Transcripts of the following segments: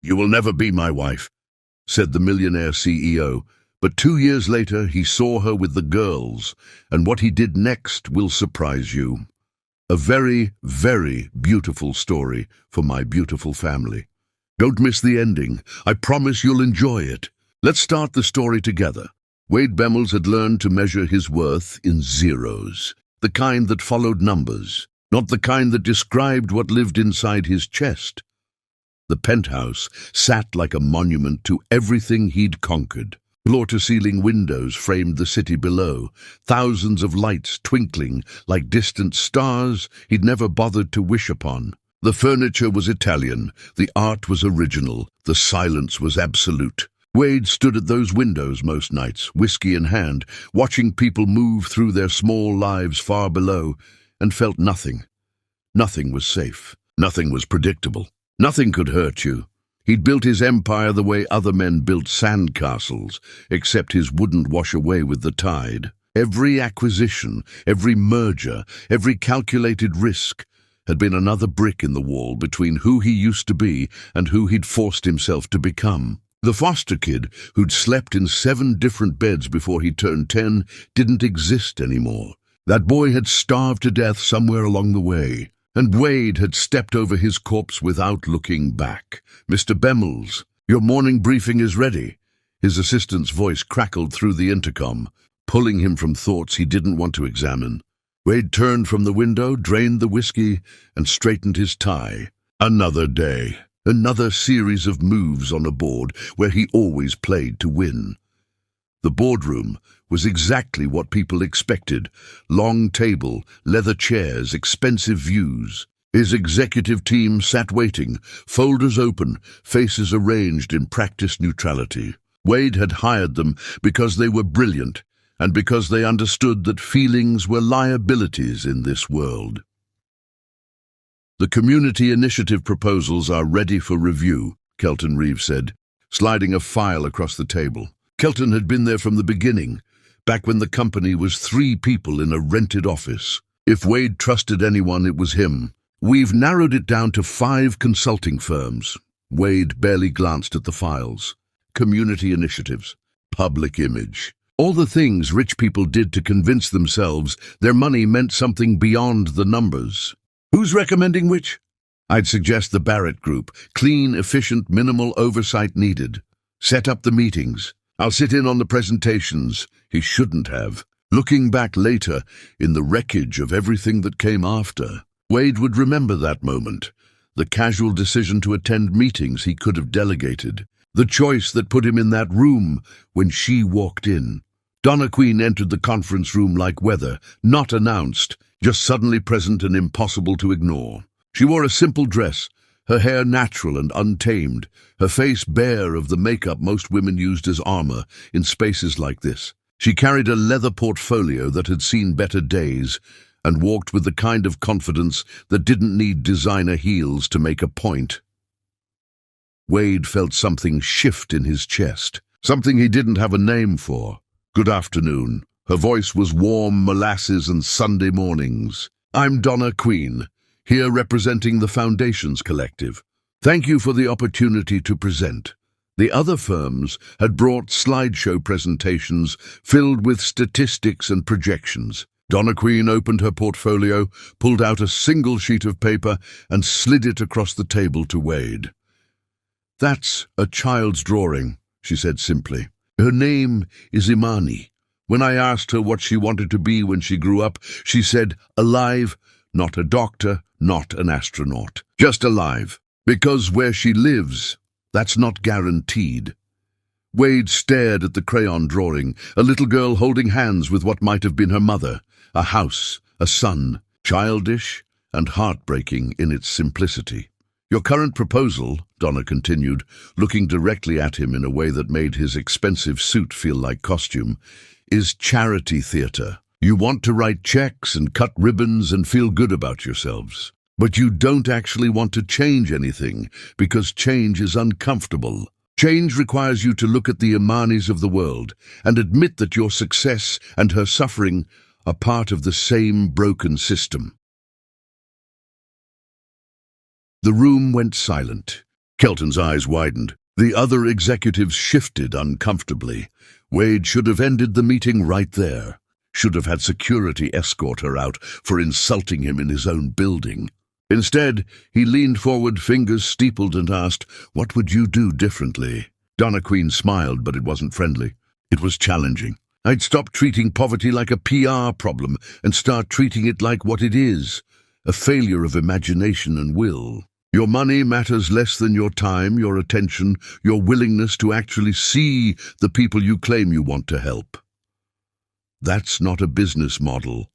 "You will never be my wife," said the millionaire CEO. But 2 years later, he saw her with the girls, and what he did next will surprise you. A very, very beautiful story for my beautiful family. Don't miss the ending. I promise you'll enjoy it. Let's start the story together. Wade Bemmels had learned to measure his worth in zeros, the kind that followed numbers, not the kind that described what lived inside his chest. The penthouse sat like a monument to everything he'd conquered. Floor-to-ceiling windows framed the city below, thousands of lights twinkling like distant stars he'd never bothered to wish upon. The furniture was Italian, the art was original, the silence was absolute. Wade stood at those windows most nights, whiskey in hand, watching people move through their small lives far below, and felt nothing. Nothing was safe. Nothing was predictable. Nothing could hurt you. He'd built his empire the way other men built sandcastles, except his wouldn't wash away with the tide. Every acquisition, every merger, every calculated risk had been another brick in the wall between who he used to be and who he'd forced himself to become. The foster kid, who'd slept in 7 different beds before he turned 10, didn't exist anymore. That boy had starved to death somewhere along the way, and Wade had stepped over his corpse without looking back. "Mr. Bemmels, your morning briefing is ready." His assistant's voice crackled through the intercom, pulling him from thoughts he didn't want to examine. Wade turned from the window, drained the whiskey, and straightened his tie. Another day. Another series of moves on a board where he always played to win. The boardroom was exactly what people expected. Long table, leather chairs, expensive views. His executive team sat waiting, folders open, faces arranged in practiced neutrality. Wade had hired them because they were brilliant and because they understood that feelings were liabilities in this world. "The community initiative proposals are ready for review," Kelton Reeves said, sliding a file across the table. Kelton had been there from the beginning, back when the company was 3 people in a rented office. If Wade trusted anyone, it was him. "We've narrowed it down to 5 consulting firms." Wade barely glanced at the files. Community initiatives, public image, all the things rich people did to convince themselves their money meant something beyond the numbers. "Who's recommending which?" "I'd suggest the Barrett Group. Clean, efficient, minimal oversight needed. Set up the meetings. I'll sit in on the presentations." He shouldn't have. Looking back later, in the wreckage of everything that came after, Wade would remember that moment. The casual decision to attend meetings he could have delegated. The choice that put him in that room when she walked in. Donna Queen entered the conference room like weather, not announced, just suddenly present and impossible to ignore. She wore a simple dress, her hair natural and untamed, her face bare of the makeup most women used as armor in spaces like this. She carried a leather portfolio that had seen better days and walked with the kind of confidence that didn't need designer heels to make a point. Wade felt something shift in his chest, something he didn't have a name for. "Good afternoon." Her voice was warm molasses and Sunday mornings. "I'm Donna Queen, here representing the Foundations Collective. Thank you for the opportunity to present." The other firms had brought slideshow presentations filled with statistics and projections. Donna Queen opened her portfolio, pulled out a single sheet of paper, and slid it across the table to Wade. "That's a child's drawing," she said simply. "Her name is Imani. When I asked her what she wanted to be when she grew up, she said, alive, not a doctor, not an astronaut, just alive. Because where she lives, that's not guaranteed." Wade stared at the crayon drawing, a little girl holding hands with what might have been her mother, a house, a son, childish and heartbreaking in its simplicity. "Your current proposal," Donna continued, looking directly at him in a way that made his expensive suit feel like costume, "is charity theater. You want to write checks and cut ribbons and feel good about yourselves. But you don't actually want to change anything because change is uncomfortable. Change requires you to look at the Imanis of the world and admit that your success and her suffering are part of the same broken system." The room went silent. Kelton's eyes widened. The other executives shifted uncomfortably. Wade should have ended the meeting right there. Should have had security escort her out for insulting him in his own building. Instead, he leaned forward, fingers steepled, and asked, "What would you do differently?" Donna Queen smiled, but it wasn't friendly. It was challenging. "I'd stop treating poverty like a PR problem and start treating it like what it is, a failure of imagination and will. Your money matters less than your time, your attention, your willingness to actually see the people you claim you want to help. That's not a business model."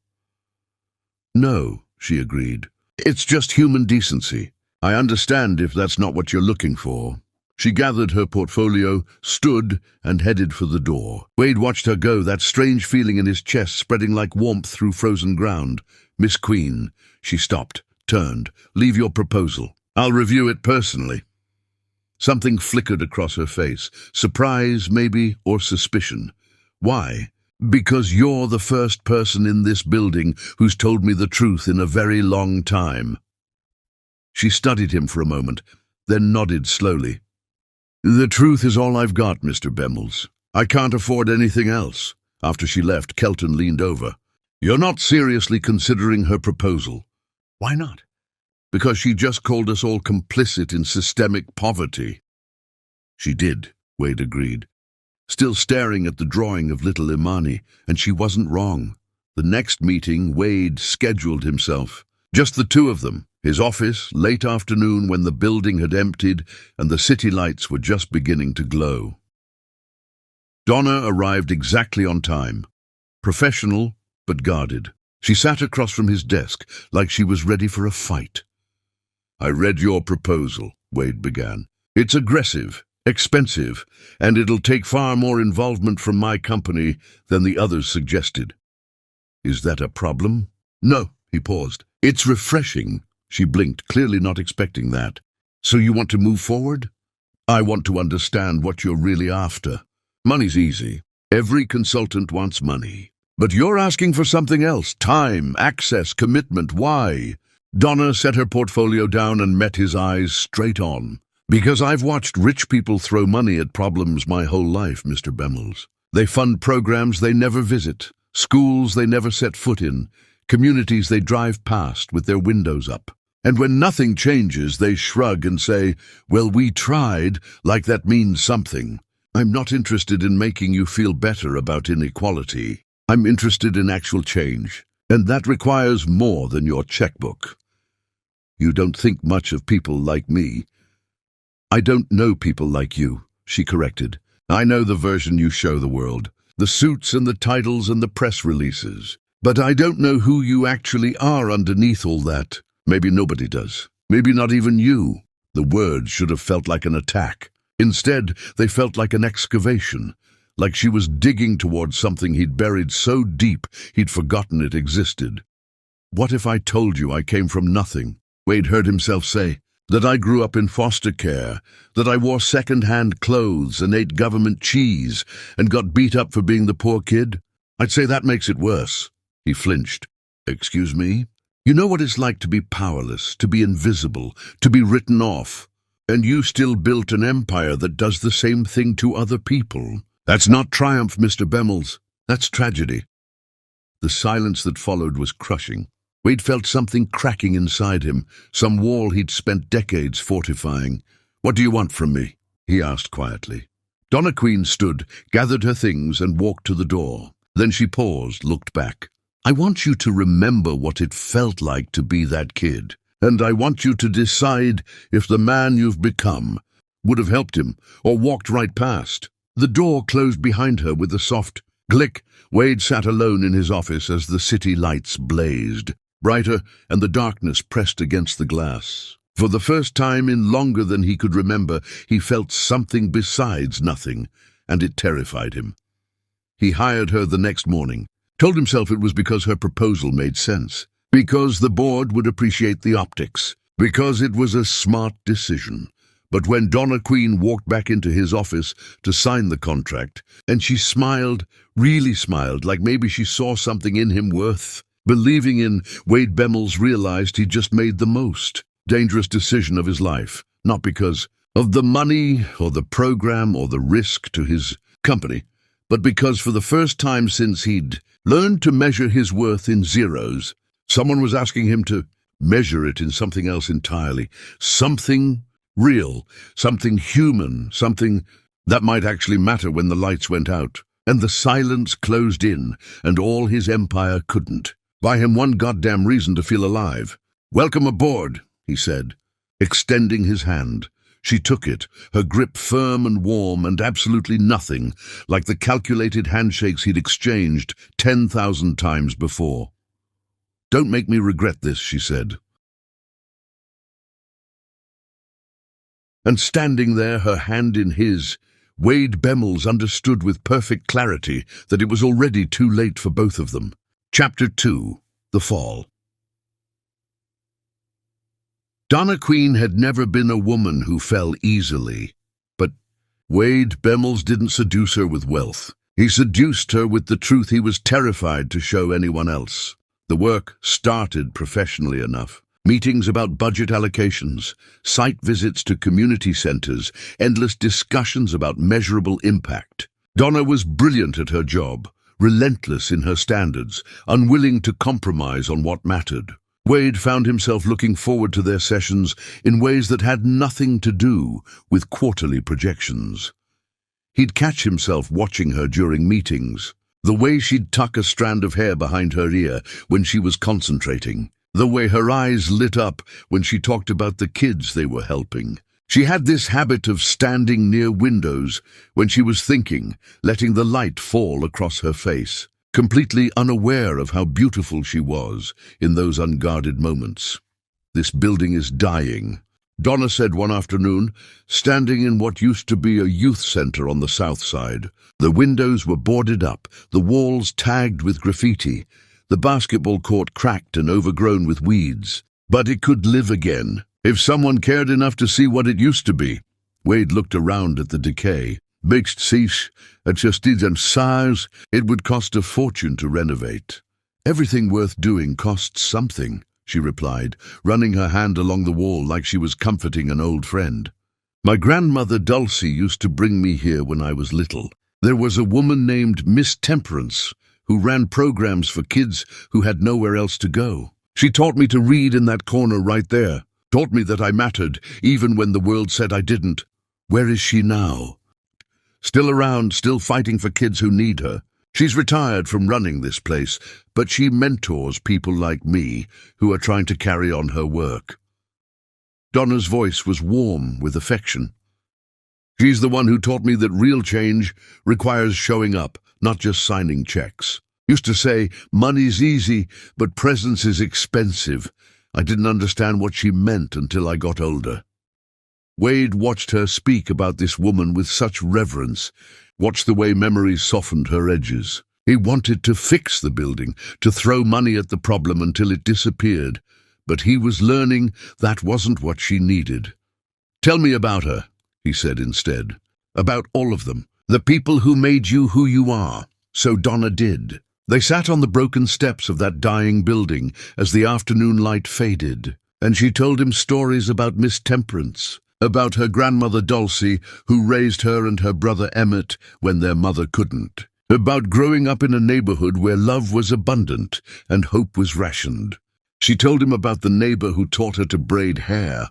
"No," she agreed. "It's just human decency. I understand if that's not what you're looking for." She gathered her portfolio, stood, and headed for the door. Wade watched her go, that strange feeling in his chest spreading like warmth through frozen ground. "Miss Queen," she stopped, turned. "Leave your proposal. I'll review it personally." Something flickered across her face. Surprise, maybe, or suspicion. "Why?" "Because you're the first person in this building who's told me the truth in a very long time." She studied him for a moment, then nodded slowly. "The truth is all I've got, Mr. Bemmels. I can't afford anything else." After she left, Kelton leaned over. "You're not seriously considering her proposal." "Why not?" "Because she just called us all complicit in systemic poverty." "She did," Wade agreed, still staring at the drawing of little Imani, and she wasn't wrong. The next meeting, Wade scheduled himself. Just the two of them. His office, late afternoon when the building had emptied and the city lights were just beginning to glow. Donna arrived exactly on time. Professional, but guarded. She sat across from his desk like she was ready for a fight. "I read your proposal," Wade began. "It's aggressive, expensive, and it'll take far more involvement from my company than the others suggested." "Is that a problem?" "No," he paused. "It's refreshing." She blinked, clearly not expecting that. "So you want to move forward?" "I want to understand what you're really after." "Money's easy. Every consultant wants money. But you're asking for something else. Time, access, commitment. Why?" Donna set her portfolio down and met his eyes straight on. "Because I've watched rich people throw money at problems my whole life, Mr. Bemmels. They fund programs they never visit, schools they never set foot in, communities they drive past with their windows up. And when nothing changes, they shrug and say, 'Well, we tried,' like that means something. I'm not interested in making you feel better about inequality. I'm interested in actual change, and that requires more than your checkbook. You don't think much of people like me." "I don't know people like you," she corrected. "I know the version you show the world, the suits and the titles and the press releases. But I don't know who you actually are underneath all that. Maybe nobody does. Maybe not even you." The words should have felt like an attack. Instead, they felt like an excavation, like she was digging towards something he'd buried so deep he'd forgotten it existed. "What if I told you I came from nothing?" Wade heard himself say. "That I grew up in foster care, that I wore second-hand clothes and ate government cheese and got beat up for being the poor kid? I'd say that makes it worse." He flinched. "Excuse me? You know what it's like to be powerless, to be invisible, to be written off. And you still built an empire that does the same thing to other people. That's not triumph, Mr. Bemmels. That's tragedy." The silence that followed was crushing. Wade felt something cracking inside him, some wall he'd spent decades fortifying. "What do you want from me?" he asked quietly. Donna Queen stood, gathered her things, and walked to the door. Then she paused, looked back. "I want you to remember what it felt like to be that kid, and I want you to decide if the man you've become would have helped him or walked right past." The door closed behind her with a soft click. Wade sat alone in his office as the city lights blazed brighter and the darkness pressed against the glass. For the first time in longer than he could remember, he felt something besides nothing, and it terrified him. He hired her the next morning, told himself it was because her proposal made sense, because the board would appreciate the optics, because it was a smart decision. But when Donna Queen walked back into his office to sign the contract, and she smiled, really smiled, like maybe she saw something in him worth believing in, Wade Bemmels realized he'd just made the most dangerous decision of his life, not because of the money or the program or the risk to his company, but because for the first time since he'd learned to measure his worth in zeros, someone was asking him to measure it in something else entirely, something real, something human, something that might actually matter when the lights went out, and the silence closed in, and all his empire couldn't buy him one goddamn reason to feel alive. "Welcome aboard," he said, extending his hand. She took it, her grip firm and warm and absolutely nothing, like the calculated handshakes he'd exchanged 10,000 times before. "Don't make me regret this," she said. And standing there, her hand in his, Wade Bemmels understood with perfect clarity that it was already too late for both of them. Chapter 2. The Fall. Donna Queen had never been a woman who fell easily, but Wade Bemmels didn't seduce her with wealth. He seduced her with the truth he was terrified to show anyone else. The work started professionally enough. Meetings about budget allocations, site visits to community centers, endless discussions about measurable impact. Donna was brilliant at her job, relentless in her standards, unwilling to compromise on what mattered. Wade found himself looking forward to their sessions in ways that had nothing to do with quarterly projections. He'd catch himself watching her during meetings, the way she'd tuck a strand of hair behind her ear when she was concentrating, the way her eyes lit up when she talked about the kids they were helping. She had this habit of standing near windows when she was thinking, letting the light fall across her face, completely unaware of how beautiful she was in those unguarded moments. "This building is dying," Donna said one afternoon, standing in what used to be a youth center on the south side. The windows were boarded up, the walls tagged with graffiti, the basketball court cracked and overgrown with weeds. But it could live again, if someone cared enough to see what it used to be. Wade looked around at the decay. "Big siege, adjusted and size, it would cost a fortune to renovate." "Everything worth doing costs something," she replied, running her hand along the wall like she was comforting an old friend. "My grandmother Dulcie used to bring me here when I was little. There was a woman named Miss Temperance who ran programs for kids who had nowhere else to go. She taught me to read in that corner right there, taught me that I mattered, even when the world said I didn't." "Where is she now?" "Still around, still fighting for kids who need her. She's retired from running this place, but she mentors people like me who are trying to carry on her work." Donna's voice was warm with affection. "She's the one who taught me that real change requires showing up, not just signing checks. Used to say, money's easy, but presence is expensive. I didn't understand what she meant until I got older." Wade watched her speak about this woman with such reverence, watched the way memories softened her edges. He wanted to fix the building, to throw money at the problem until it disappeared, but he was learning that wasn't what she needed. "Tell me about her," he said instead. "About all of them. The people who made you who you are." So Donna did. They sat on the broken steps of that dying building as the afternoon light faded, and she told him stories about Miss Temperance, about her grandmother Dulcie, who raised her and her brother Emmett when their mother couldn't, about growing up in a neighborhood where love was abundant and hope was rationed. She told him about the neighbor who taught her to braid hair,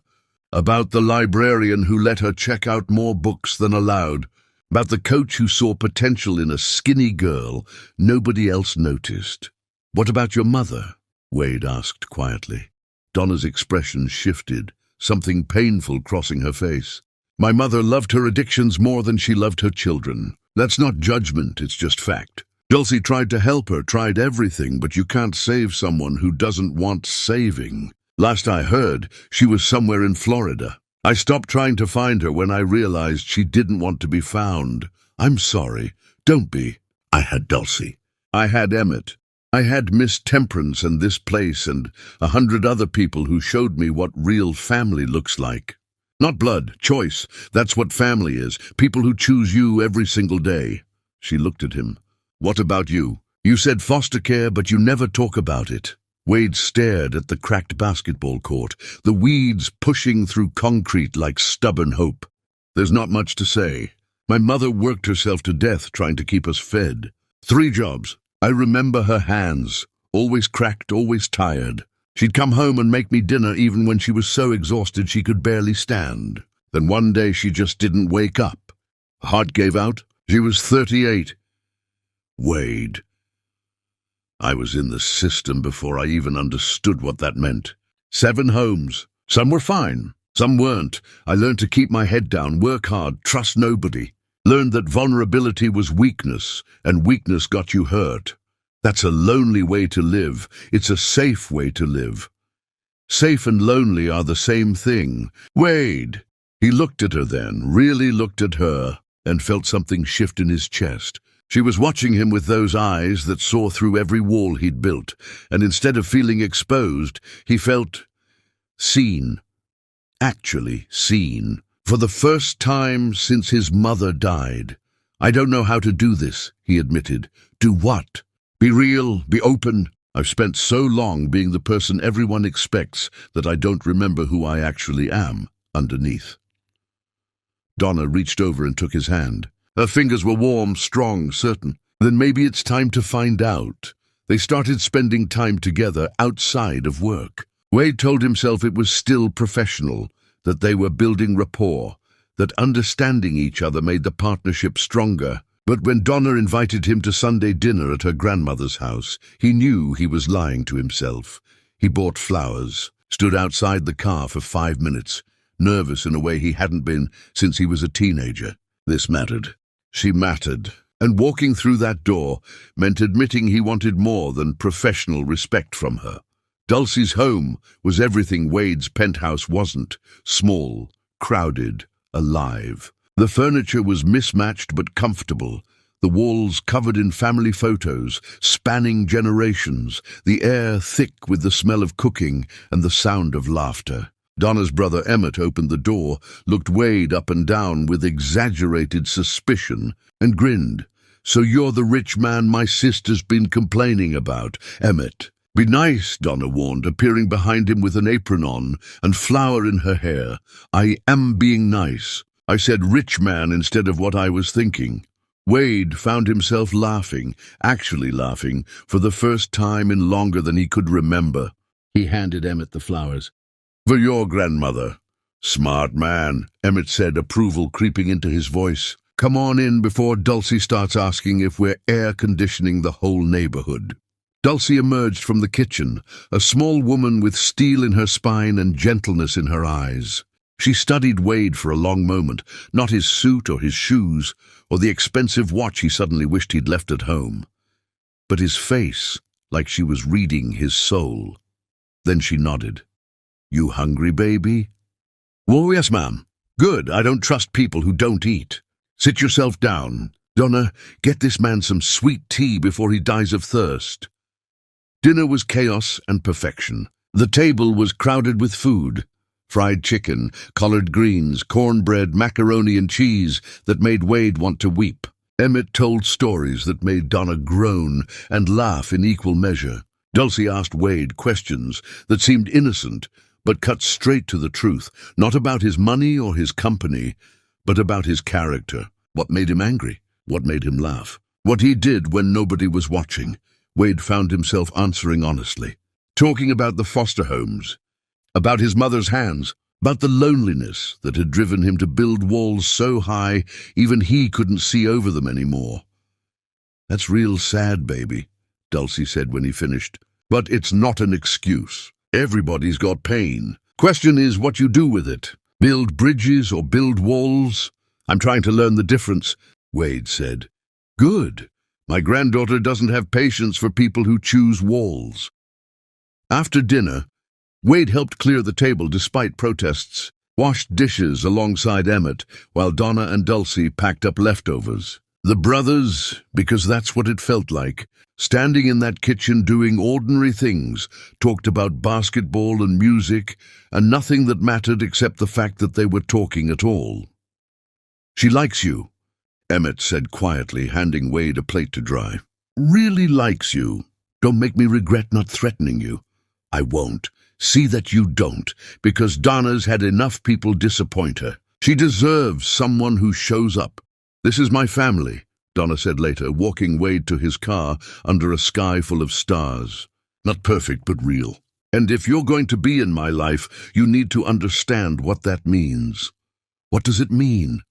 about the librarian who let her check out more books than allowed, about the coach who saw potential in a skinny girl nobody else noticed. "What about your mother?" Wade asked quietly. Donna's expression shifted, something painful crossing her face. "My mother loved her addictions more than she loved her children. That's not judgment, it's just fact. Dulcie tried to help her, tried everything, but you can't save someone who doesn't want saving. Last I heard, she was somewhere in Florida. I stopped trying to find her when I realized she didn't want to be found. I'm sorry. Don't be. I had Dulcie. I had Emmett. I had Miss Temperance and this place and 100 other people who showed me what real family looks like. Not blood, choice. That's what family is. People who choose you every single day." She looked at him. "What about you? You said foster care, but you never talk about it." Wade stared at the cracked basketball court, the weeds pushing through concrete like stubborn hope. There's not much to say. My mother worked herself to death trying to keep us fed. 3 jobs. I remember her hands, always cracked, always tired. She'd come home and make me dinner even when she was so exhausted she could barely stand. Then one day she just didn't wake up. Her heart gave out. She was 38. Wade. I was in the system before I even understood what that meant. 7 homes. Some were fine, some weren't. I learned to keep my head down, work hard, trust nobody. Learned that vulnerability was weakness, and weakness got you hurt. That's a lonely way to live. It's a safe way to live. Safe and lonely are the same thing. Wade! He looked at her then, really looked at her, and felt something shift in his chest. She was watching him with those eyes that saw through every wall he'd built, and instead of feeling exposed, he felt seen. Actually seen. For the first time since his mother died. I don't know how to do this, he admitted. Do what? Be real, be open. I've spent so long being the person everyone expects that I don't remember who I actually am underneath. Donna reached over and took his hand. Her fingers were warm, strong, certain. Then maybe it's time to find out. They started spending time together outside of work. Wade told himself it was still professional, that they were building rapport, that understanding each other made the partnership stronger. But when Donna invited him to Sunday dinner at her grandmother's house, he knew he was lying to himself. He bought flowers, stood outside the car for 5 minutes, nervous in a way he hadn't been since he was a teenager. This mattered. She mattered. And walking through that door meant admitting he wanted more than professional respect from her. Dulcie's home was everything Wade's penthouse wasn't. Small, crowded, alive. The furniture was mismatched but comfortable. The walls covered in family photos, spanning generations. The air thick with the smell of cooking and the sound of laughter. Donna's brother Emmett opened the door, looked Wade up and down with exaggerated suspicion, and grinned. So you're the rich man my sister's been complaining about, Emmett. Be nice, Donna warned, appearing behind him with an apron on and flower in her hair. I am being nice. I said rich man instead of what I was thinking. Wade found himself laughing, actually laughing, for the first time in longer than he could remember. He handed Emmett the flowers. For your grandmother. Smart man, Emmett said, approval creeping into his voice. Come on in before Dulcie starts asking if we're air conditioning the whole neighborhood. Dulcie emerged from the kitchen, a small woman with steel in her spine and gentleness in her eyes. She studied Wade for a long moment, not his suit or his shoes, or the expensive watch he suddenly wished he'd left at home, but his face, like she was reading his soul. Then she nodded. You hungry, baby? Oh, yes, ma'am. Good, I don't trust people who don't eat. Sit yourself down. Donna, get this man some sweet tea before he dies of thirst. Dinner was chaos and perfection. The table was crowded with food. Fried chicken, collard greens, cornbread, macaroni and cheese that made Wade want to weep. Emmett told stories that made Donna groan and laugh in equal measure. Dulcie asked Wade questions that seemed innocent, but cut straight to the truth, not about his money or his company, but about his character. What made him angry? What made him laugh? What he did when nobody was watching. Wade found himself answering honestly, talking about the foster homes, about his mother's hands, about the loneliness that had driven him to build walls so high even he couldn't see over them anymore. That's real sad, baby, Dulcie said when he finished. But it's not an excuse. Everybody's got pain. Question is what you do with it. Build bridges or build walls? I'm trying to learn the difference, Wade said. Good. My granddaughter doesn't have patience for people who choose walls. After dinner, Wade helped clear the table despite protests, washed dishes alongside Emmett, while Donna and Dulcie packed up leftovers. The brothers, because that's what it felt like, standing in that kitchen doing ordinary things, talked about basketball and music, and nothing that mattered except the fact that they were talking at all. She likes you, Emmett said quietly, handing Wade a plate to dry. Really likes you. Don't make me regret not threatening you. I won't. See that you don't, because Donna's had enough people disappoint her. She deserves someone who shows up. "This is my family," Donna said later, walking Wade to his car under a sky full of stars. "Not perfect, but real. And if you're going to be in my life, you need to understand what that means." "What does it mean?"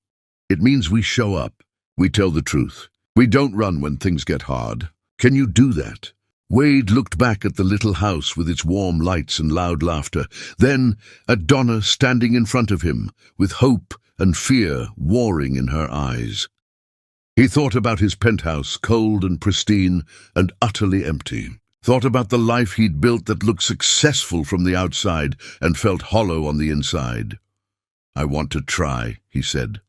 "It means we show up. We tell the truth. We don't run when things get hard. Can you do that?" Wade looked back at the little house with its warm lights and loud laughter, then at Donna standing in front of him, with hope and fear warring in her eyes. He thought about his penthouse, cold and pristine and utterly empty. Thought about the life he'd built that looked successful from the outside and felt hollow on the inside. "I want to try," he said.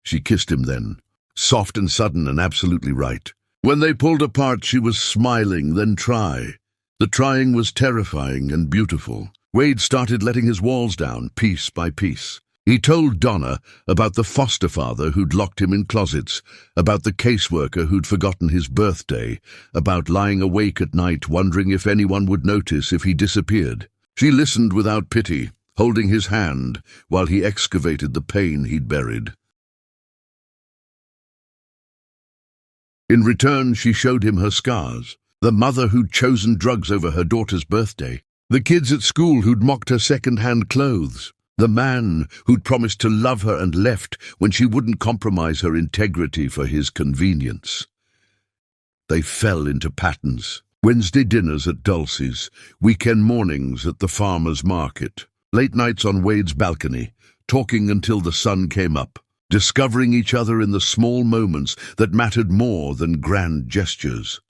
She kissed him then, soft and sudden and absolutely right. When they pulled apart, she was smiling, then try. The trying was terrifying and beautiful. Wade started letting his walls down, piece by piece. He told Donna about the foster father who'd locked him in closets, about the caseworker who'd forgotten his birthday, about lying awake at night wondering if anyone would notice if he disappeared. She listened without pity, holding his hand while he excavated the pain he'd buried. In return, she showed him her scars. The mother who'd chosen drugs over her daughter's birthday. The kids at school who'd mocked her second-hand clothes. The man who'd promised to love her and left when she wouldn't compromise her integrity for his convenience. They fell into patterns. Wednesday dinners at Dulcie's, weekend mornings at the farmer's market, late nights on Wade's balcony, talking until the sun came up. Discovering each other in the small moments that mattered more than grand gestures.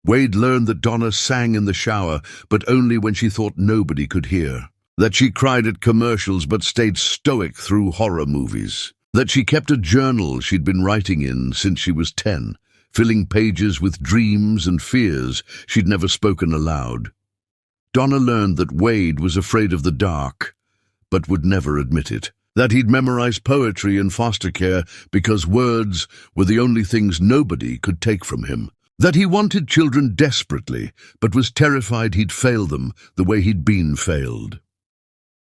Wade learned that Donna sang in the shower, but only when she thought nobody could hear. That she cried at commercials but stayed stoic through horror movies. That she kept a journal she'd been writing in since she was 10, filling pages with dreams and fears she'd never spoken aloud. Donna learned that Wade was afraid of the dark, but would never admit it. That he'd memorized poetry in foster care because words were the only things nobody could take from him. That he wanted children desperately, but was terrified he'd fail them the way he'd been failed.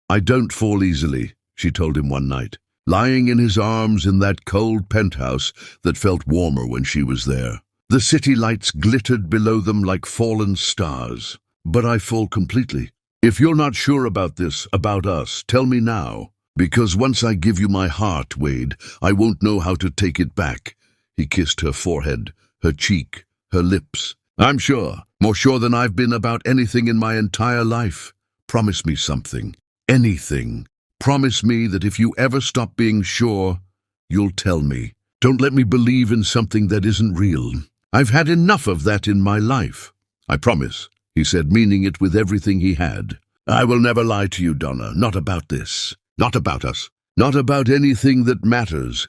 "I don't fall easily," she told him one night, lying in his arms in that cold penthouse that felt warmer when she was there. The city lights glittered below them like fallen stars. "But I fall completely. If you're not sure about this, about us, tell me now. Because once I give you my heart, Wade, I won't know how to take it back." He kissed her forehead, her cheek, her lips. "I'm sure, more sure than I've been about anything in my entire life. Promise me something, anything. Promise me that if you ever stop being sure, you'll tell me. Don't let me believe in something that isn't real. I've had enough of that in my life." "I promise," he said, meaning it with everything he had. "I will never lie to you, Donna, not about this. Not about us. Not about anything that matters."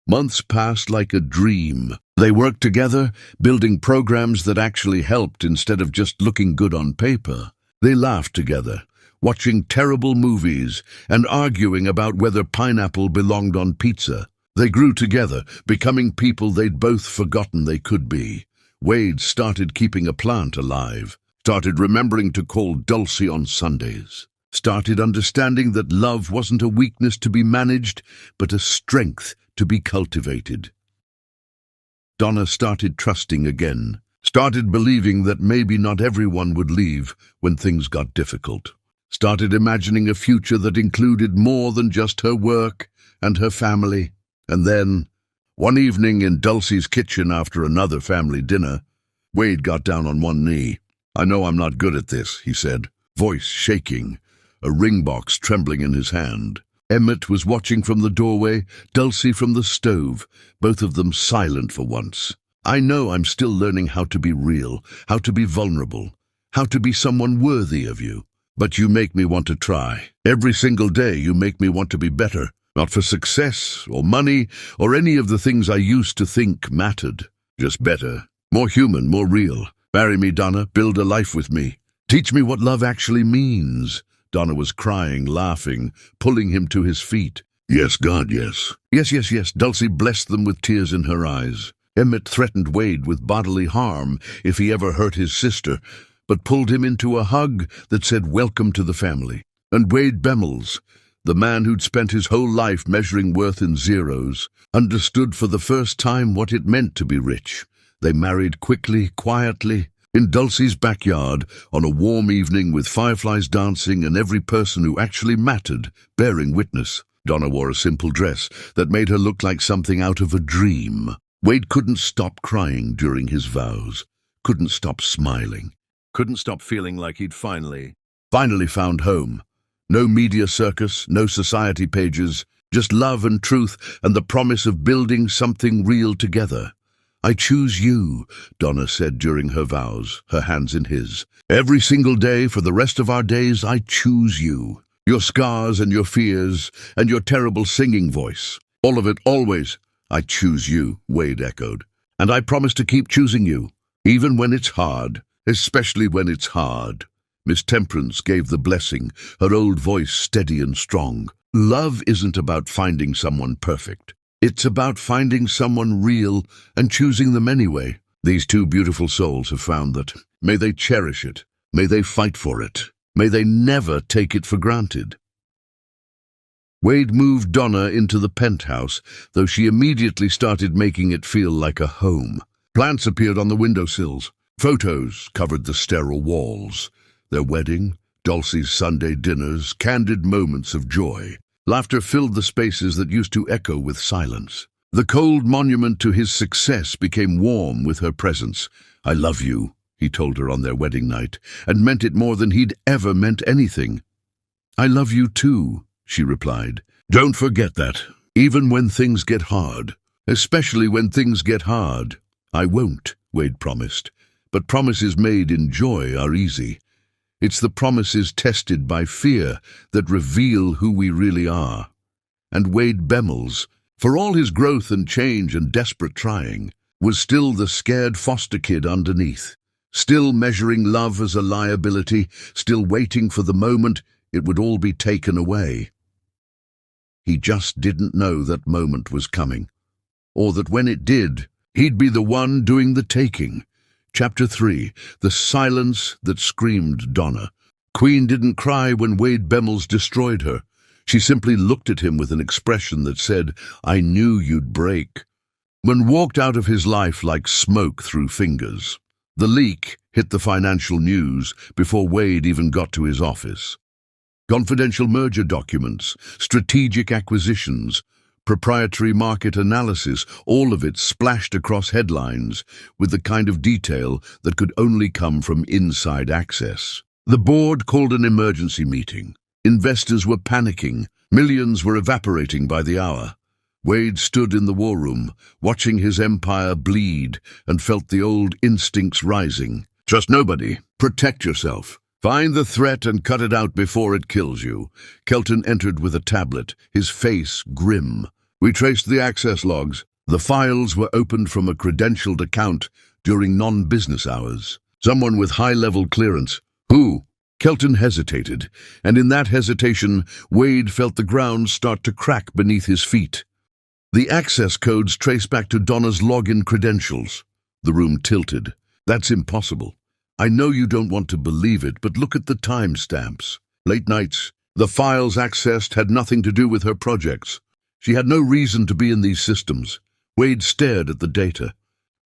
Months passed like a dream. They worked together, building programs that actually helped instead of just looking good on paper. They laughed together, watching terrible movies and arguing about whether pineapple belonged on pizza. They grew together, becoming people they'd both forgotten they could be. Wade started keeping a plant alive, started remembering to call Dulcie on Sundays. Started understanding that love wasn't a weakness to be managed, but a strength to be cultivated. Donna started trusting again, started believing that maybe not everyone would leave when things got difficult. Started imagining a future that included more than just her work and her family. And then, one evening in Dulcie's kitchen after another family dinner, Wade got down on one knee. "I know I'm not good at this," he said, voice shaking, a ring box trembling in his hand. Emmett was watching from the doorway, Dulcie from the stove, both of them silent for once. "I know I'm still learning how to be real, how to be vulnerable, how to be someone worthy of you. But you make me want to try. Every single day you make me want to be better, not for success or money or any of the things I used to think mattered. Just better, more human, more real. Marry me, Donna, build a life with me. Teach me what love actually means." Donna was crying, laughing, pulling him to his feet. "Yes, God, yes. Yes, yes, yes." Dulcie blessed them with tears in her eyes. Emmett threatened Wade with bodily harm if he ever hurt his sister, but pulled him into a hug that said welcome to the family. And Wade Bemmels, The man who'd spent his whole life measuring worth in zeros understood for the first time what it meant to be rich. They married quickly, quietly, in Dulcie's backyard, on a warm evening with fireflies dancing and every person who actually mattered bearing witness. Donna wore a simple dress that made her look like something out of a dream. Wade couldn't stop crying during his vows, couldn't stop smiling, couldn't stop feeling like he'd finally found home. No media circus, no society pages, just love and truth and the promise of building something real together. "I choose you," Donna said during her vows, her hands in his. "Every single day for the rest of our days, I choose you. Your scars and your fears and your terrible singing voice. All of it, always. I choose you," Wade echoed. "And I promise to keep choosing you, even when it's hard, especially when it's hard." Miss Temperance gave the blessing, her old voice steady and strong. "Love isn't about finding someone perfect. It's about finding someone real and choosing them anyway. These two beautiful souls have found that. May they cherish it. May they fight for it. May they never take it for granted." Wade moved Donna into the penthouse, though she immediately started making it feel like a home. Plants appeared on the windowsills. Photos covered the sterile walls. Their wedding, Dulcie's Sunday dinners, candid moments of joy. Laughter filled the spaces that used to echo with silence. The cold monument to his success became warm with her presence. "I love you," he told her on their wedding night, and meant it more than he'd ever meant anything. "I love you too," she replied. "Don't forget that, even when things get hard, especially when things get hard." "I won't," Wade promised, but promises made in joy are easy. It's the promises tested by fear that reveal who we really are. And Wade Bemmels, for all his growth and change and desperate trying, was still the scared foster kid underneath, still measuring love as a liability, still waiting for the moment it would all be taken away. He just didn't know that moment was coming, or that when it did, he'd be the one doing the taking. Chapter 3, The Silence That Screamed Donna. Queen didn't cry when Wade Bemmels destroyed her. She simply looked at him with an expression that said, "I knew you'd break," and walked out of his life like smoke through fingers. The leak hit the financial news before Wade even got to his office. Confidential merger documents, strategic acquisitions, proprietary market analysis, all of it splashed across headlines with the kind of detail that could only come from inside access. The board called an emergency meeting. Investors were panicking. Millions were evaporating by the hour. Wade stood in the war room, watching his empire bleed, and felt the old instincts rising. Trust nobody. Protect yourself. Find the threat and cut it out before it kills you. Kelton entered with a tablet, his face grim. "We traced the access logs. The files were opened from a credentialed account during non-business hours. Someone with high-level clearance." "Who?" Kelton hesitated, and in that hesitation, Wade felt the ground start to crack beneath his feet. "The access codes trace back to Donna's login credentials." The room tilted. "That's impossible. I know you don't want to believe it, but look at the timestamps. Late nights. The files accessed had nothing to do with her projects. She had no reason to be in these systems." Wade stared at the data.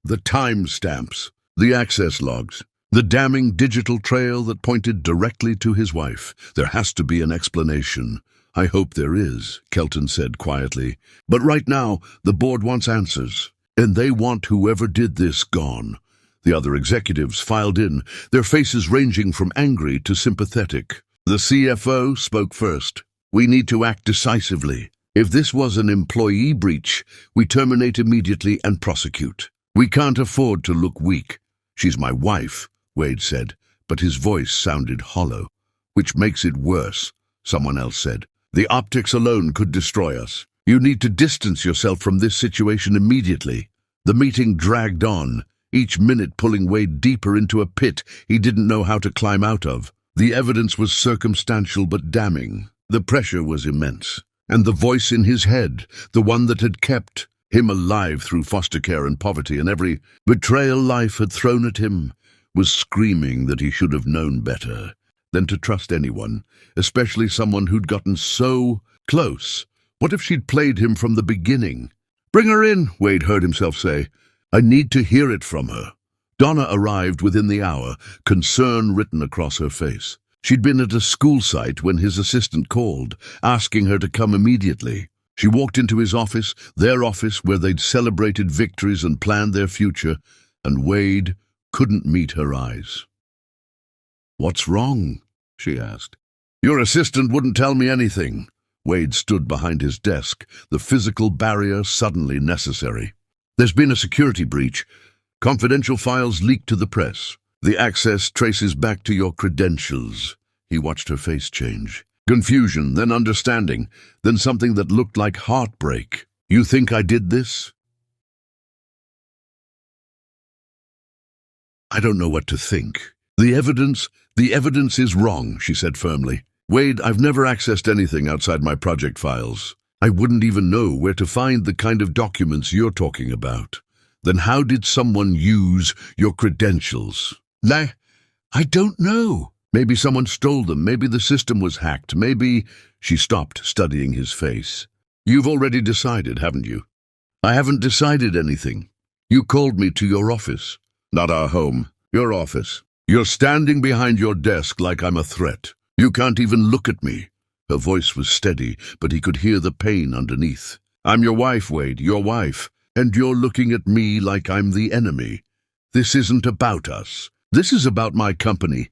The timestamps, the access logs, the damning digital trail that pointed directly to his wife. "There has to be an explanation." "I hope there is," Kelton said quietly. "But right now, the board wants answers, and they want whoever did this gone." The other executives filed in, their faces ranging from angry to sympathetic. The CFO spoke first. "We need to act decisively. If this was an employee breach, we terminate immediately and prosecute. We can't afford to look weak." "She's my wife," Wade said, but his voice sounded hollow. "Which makes it worse," someone else said. "The optics alone could destroy us. You need to distance yourself from this situation immediately." The meeting dragged on, each minute pulling Wade deeper into a pit he didn't know how to climb out of. The evidence was circumstantial but damning. The pressure was immense. And the voice in his head, the one that had kept him alive through foster care and poverty and every betrayal life had thrown at him, was screaming that he should have known better. than to trust anyone, especially someone who'd gotten so close. What if she'd played him from the beginning? "Bring her in," Wade heard himself say. "I need to hear it from her." Donna arrived within the hour, concern written across her face. She'd been at a school site when his assistant called, asking her to come immediately. She walked into his office, their office where they'd celebrated victories and planned their future, and Wade couldn't meet her eyes. "What's wrong?" she asked. "Your assistant wouldn't tell me anything." Wade stood behind his desk, the physical barrier suddenly necessary. "There's been a security breach. Confidential files leaked to the press. The access traces back to your credentials." He watched her face change. Confusion, then understanding, then something that looked like heartbreak. "You think I did this?" "I don't know what to think. The evidence is wrong," she said firmly. "Wade, I've never accessed anything outside my project files. I wouldn't even know where to find the kind of documents you're talking about. Then how did someone use your credentials?" I don't know. Maybe someone stole them. Maybe the system was hacked. Maybe—" She stopped, studying his face. "You've already decided, haven't you?" "I haven't decided anything. You called me to your office." "Not our home. Your office. You're standing behind your desk like I'm a threat. You can't even look at me." Her voice was steady, but he could hear the pain underneath. "I'm your wife, Wade, your wife, and you're looking at me like I'm the enemy. This isn't about us. This is about my company.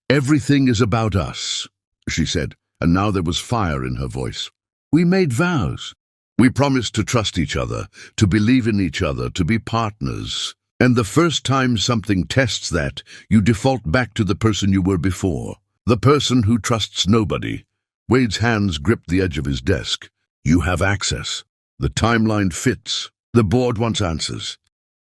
Everything is about us," she said, and now there was fire in her voice. "We made vows. We promised to trust each other, to believe in each other, to be partners. And the first time something tests that, you default back to the person you were before. The person who trusts nobody." Wade's hands gripped the edge of his desk. "You have access. The timeline fits. The board wants answers."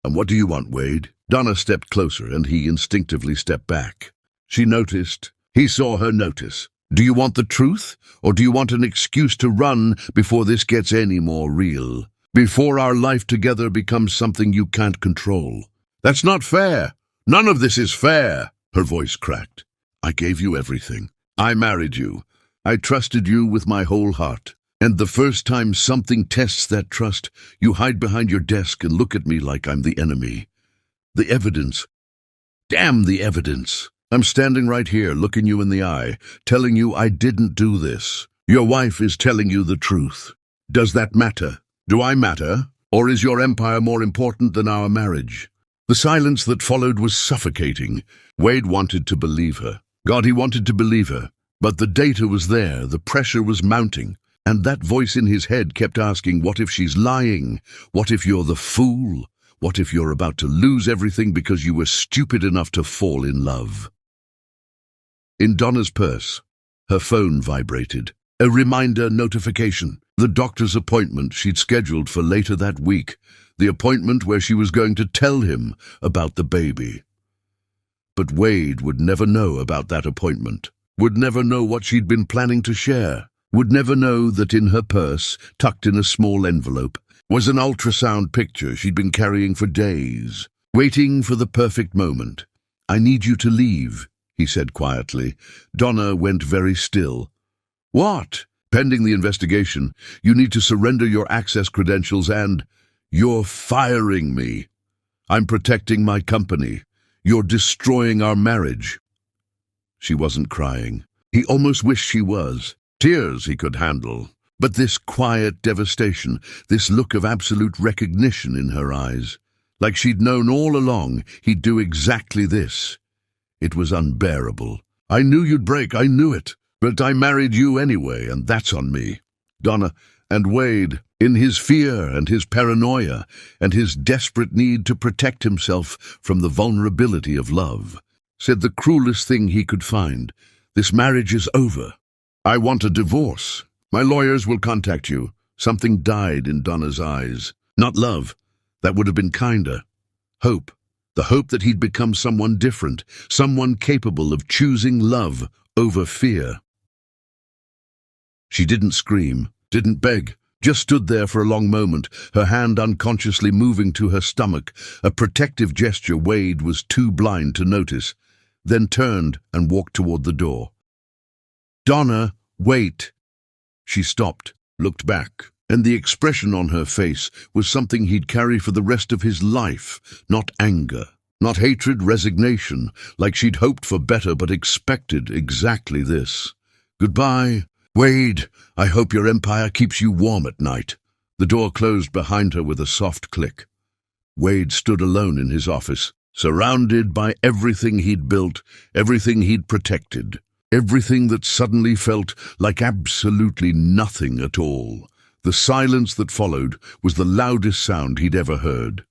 "And what do you want, Wade?" Donna stepped closer, and he instinctively stepped back. She noticed. He saw her notice. "Do you want the truth, or do you want an excuse to run before this gets any more real? Before our life together becomes something you can't control?" "That's not fair. None of this is fair." Her voice cracked. "I gave you everything. I married you. I trusted you with my whole heart. And the first time something tests that trust, you hide behind your desk and look at me like I'm the enemy. The evidence. Damn the evidence. I'm standing right here, looking you in the eye, telling you I didn't do this. Your wife is telling you the truth. Does that matter? Do I matter? Or is your empire more important than our marriage?" The silence that followed was suffocating. Wade wanted to believe her. God, he wanted to believe her. But the data was there, the pressure was mounting. And that voice in his head kept asking, what if she's lying? What if you're the fool? What if you're about to lose everything because you were stupid enough to fall in love? In Donna's purse, her phone vibrated. A reminder notification. The doctor's appointment she'd scheduled for later that week. The appointment where she was going to tell him about the baby. But Wade would never know about that appointment. Would never know what she'd been planning to share. Would never know that in her purse, tucked in a small envelope, was an ultrasound picture she'd been carrying for days, waiting for the perfect moment. "I need you to leave," he said quietly. Donna went very still. "What?" "Pending the investigation, you need to surrender your access credentials and—" "You're firing me. I'm protecting my company. You're destroying our marriage." She wasn't crying. He almost wished she was. Tears he could handle. But this quiet devastation, this look of absolute recognition in her eyes, like she'd known all along he'd do exactly this. It was unbearable. "I knew you'd break, I knew it. But I married you anyway, and that's on me." Donna and Wade, in his fear and his paranoia and his desperate need to protect himself from the vulnerability of love, said the cruelest thing he could find. "This marriage is over. I want a divorce. My lawyers will contact you." Something died in Donna's eyes. Not love. That would have been kinder. Hope. The hope that he'd become someone different, someone capable of choosing love over fear. She didn't scream, didn't beg, just stood there for a long moment, her hand unconsciously moving to her stomach, a protective gesture Wade was too blind to notice. then turned and walked toward the door. "Donna, wait!" She stopped, looked back, and the expression on her face was something he'd carry for the rest of his life. Not anger, not hatred, resignation, like she'd hoped for better but expected exactly this. "Goodbye, Wade. I hope your empire keeps you warm at night." The door closed behind her with a soft click. Wade stood alone in his office, surrounded by everything he'd built, everything he'd protected, everything that suddenly felt like absolutely nothing at all. The silence that followed was the loudest sound he'd ever heard.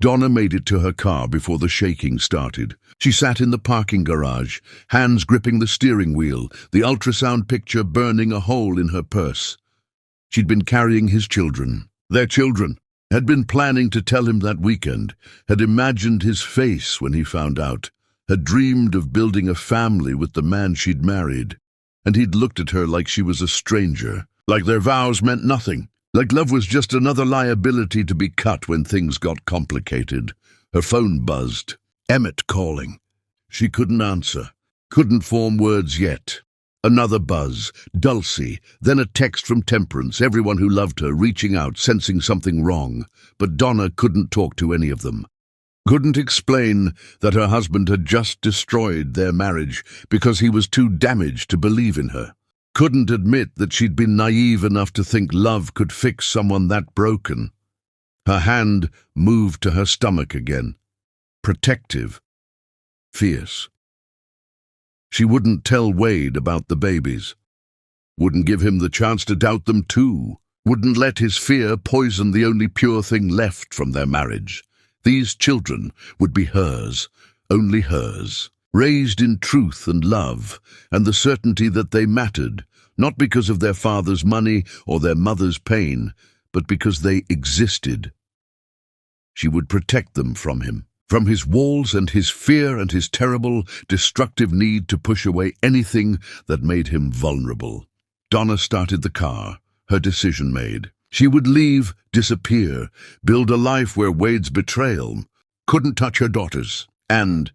Donna made it to her car before the shaking started. She sat in the parking garage, hands gripping the steering wheel, the ultrasound picture burning a hole in her purse. She'd been carrying his children, their children, had been planning to tell him that weekend, had imagined his face when he found out, had dreamed of building a family with the man she'd married, and he'd looked at her like she was a stranger, like their vows meant nothing, like love was just another liability to be cut when things got complicated. Her phone buzzed. Emmett calling. She couldn't answer, couldn't form words yet. Another buzz, Dulcie, then a text from Temperance, everyone who loved her, reaching out, sensing something wrong. But Donna couldn't talk to any of them. Couldn't explain that her husband had just destroyed their marriage because he was too damaged to believe in her. Couldn't admit that she'd been naive enough to think love could fix someone that broken. Her hand moved to her stomach again. Protective. Fierce. She wouldn't tell Wade about the babies. Wouldn't give him the chance to doubt them too. Wouldn't let his fear poison the only pure thing left from their marriage. These children would be hers, only hers, raised in truth and love, and the certainty that they mattered, not because of their father's money or their mother's pain, but because they existed. She would protect them from him, from his walls and his fear and his terrible, destructive need to push away anything that made him vulnerable. Donna started the car, her decision made. She would leave, disappear, build a life where Wade's betrayal couldn't touch her daughters, and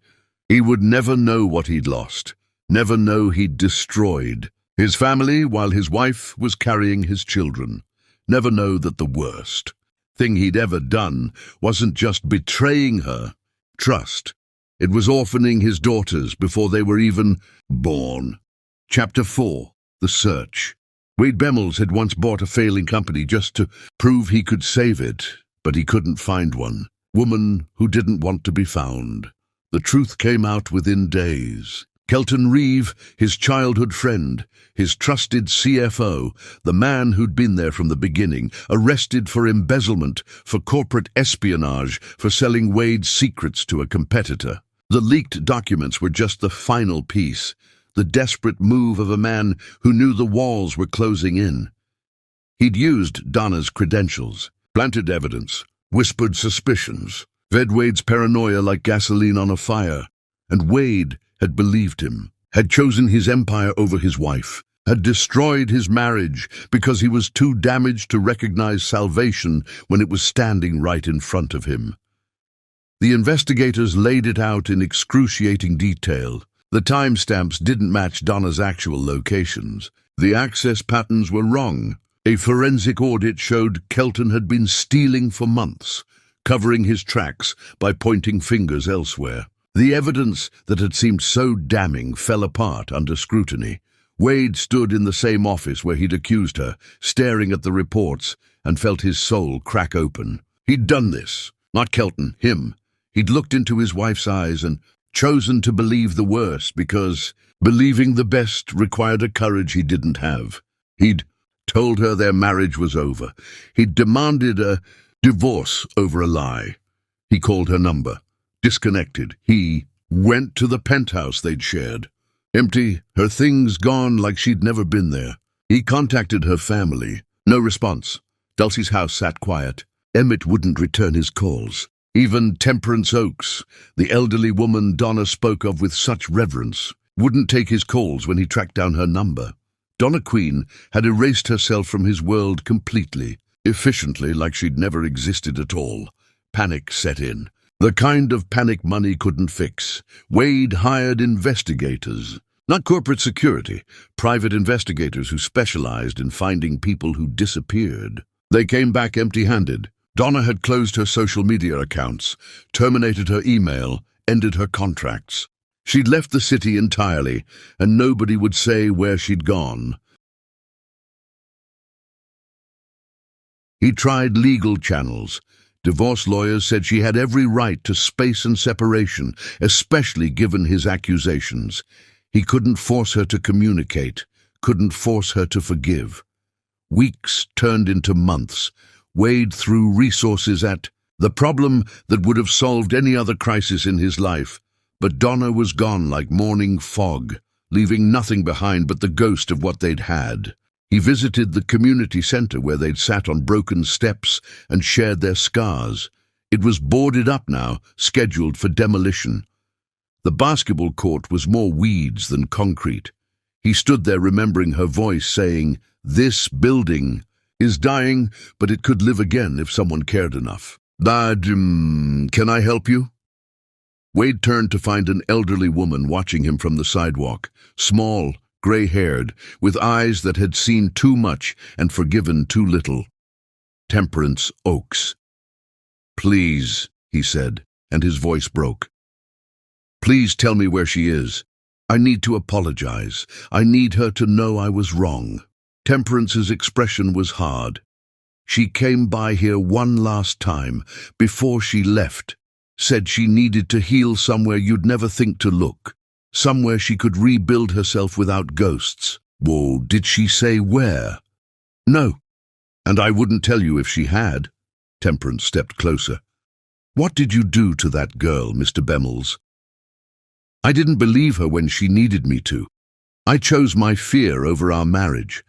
he would never know what he'd lost, never know he'd destroyed his family while his wife was carrying his children, never know that the worst thing he'd ever done wasn't just betraying her trust. It was orphaning his daughters before they were even born. Chapter 4. The Search. Wade Bemmels had once bought a failing company just to prove he could save it, but he couldn't find one. Woman who didn't want to be found. The truth came out within days. Kelton Reeve, his childhood friend, his trusted CFO, the man who'd been there from the beginning, arrested for embezzlement, for corporate espionage, for selling Wade's secrets to a competitor. The leaked documents were just the final piece, the desperate move of a man who knew the walls were closing in. He'd used Donna's credentials, planted evidence, whispered suspicions, fed Wade's paranoia like gasoline on a fire, and Wade had believed him, had chosen his empire over his wife, had destroyed his marriage because he was too damaged to recognize salvation when it was standing right in front of him. The investigators laid it out in excruciating detail. The timestamps didn't match Donna's actual locations. The access patterns were wrong. A forensic audit showed Kelton had been stealing for months, covering his tracks by pointing fingers elsewhere. The evidence that had seemed so damning fell apart under scrutiny. Wade stood in the same office where he'd accused her, staring at the reports, and felt his soul crack open. He'd done this. Not Kelton, him. He'd looked into his wife's eyes and chosen to believe the worst because believing the best required a courage he didn't have. He'd told her their marriage was over. He'd demanded a divorce over a lie. He called her number. Disconnected. He went to the penthouse they'd shared. Empty, her things gone like she'd never been there. He contacted her family. No response. Dulcie's house sat quiet. Emmett wouldn't return his calls. Even Temperance Oakes, the elderly woman Donna spoke of with such reverence, wouldn't take his calls when he tracked down her number. Donna Queen had erased herself from his world completely, efficiently, like she'd never existed at all. Panic set in. The kind of panic money couldn't fix. Wade hired investigators. Not corporate security, private investigators who specialized in finding people who disappeared. They came back empty-handed. Donna had closed her social media accounts, terminated her email, ended her contracts. She'd left the city entirely, and nobody would say where she'd gone. He tried legal channels. Divorce lawyers said she had every right to space and separation, especially given his accusations. He couldn't force her to communicate, couldn't force her to forgive. Weeks turned into months. Wade threw resources at the problem that would have solved any other crisis in his life. But Donna was gone like morning fog, leaving nothing behind but the ghost of what they'd had. He visited the community center where they'd sat on broken steps and shared their scars. It was boarded up now, scheduled for demolition. The basketball court was more weeds than concrete. He stood there remembering her voice saying, "This building is dying, but it could live again if someone cared enough." "Dad, can I help you?" Wade turned to find an elderly woman watching him from the sidewalk, small, gray-haired, with eyes that had seen too much and forgiven too little. Temperance Oaks. "Please," he said, and his voice broke. "Please tell me where she is. I need to apologize. I need her to know I was wrong." Temperance's expression was hard. "She came by here one last time, before she left. Said she needed to heal somewhere you'd never think to look. Somewhere she could rebuild herself without ghosts." "Whoa, did she say where?" "No, and I wouldn't tell you if she had." Temperance stepped closer. "What did you do to that girl, Mr. Bemmels?" "I didn't believe her when she needed me to. I chose my fear over our marriage.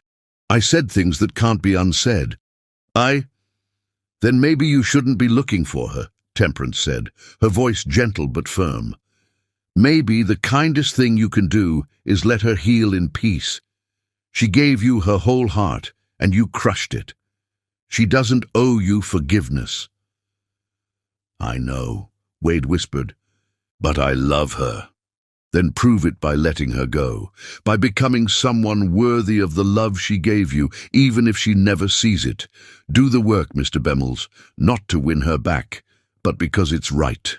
I said things that can't be unsaid. Then maybe you shouldn't be looking for her," Temperance said, her voice gentle but firm. "Maybe the kindest thing you can do is let her heal in peace. She gave you her whole heart, and you crushed it. She doesn't owe you forgiveness." "I know," Wade whispered, "but I love her." "Then prove it by letting her go, by becoming someone worthy of the love she gave you, even if she never sees it. Do the work, Mr. Bemmels, not to win her back, but because it's right."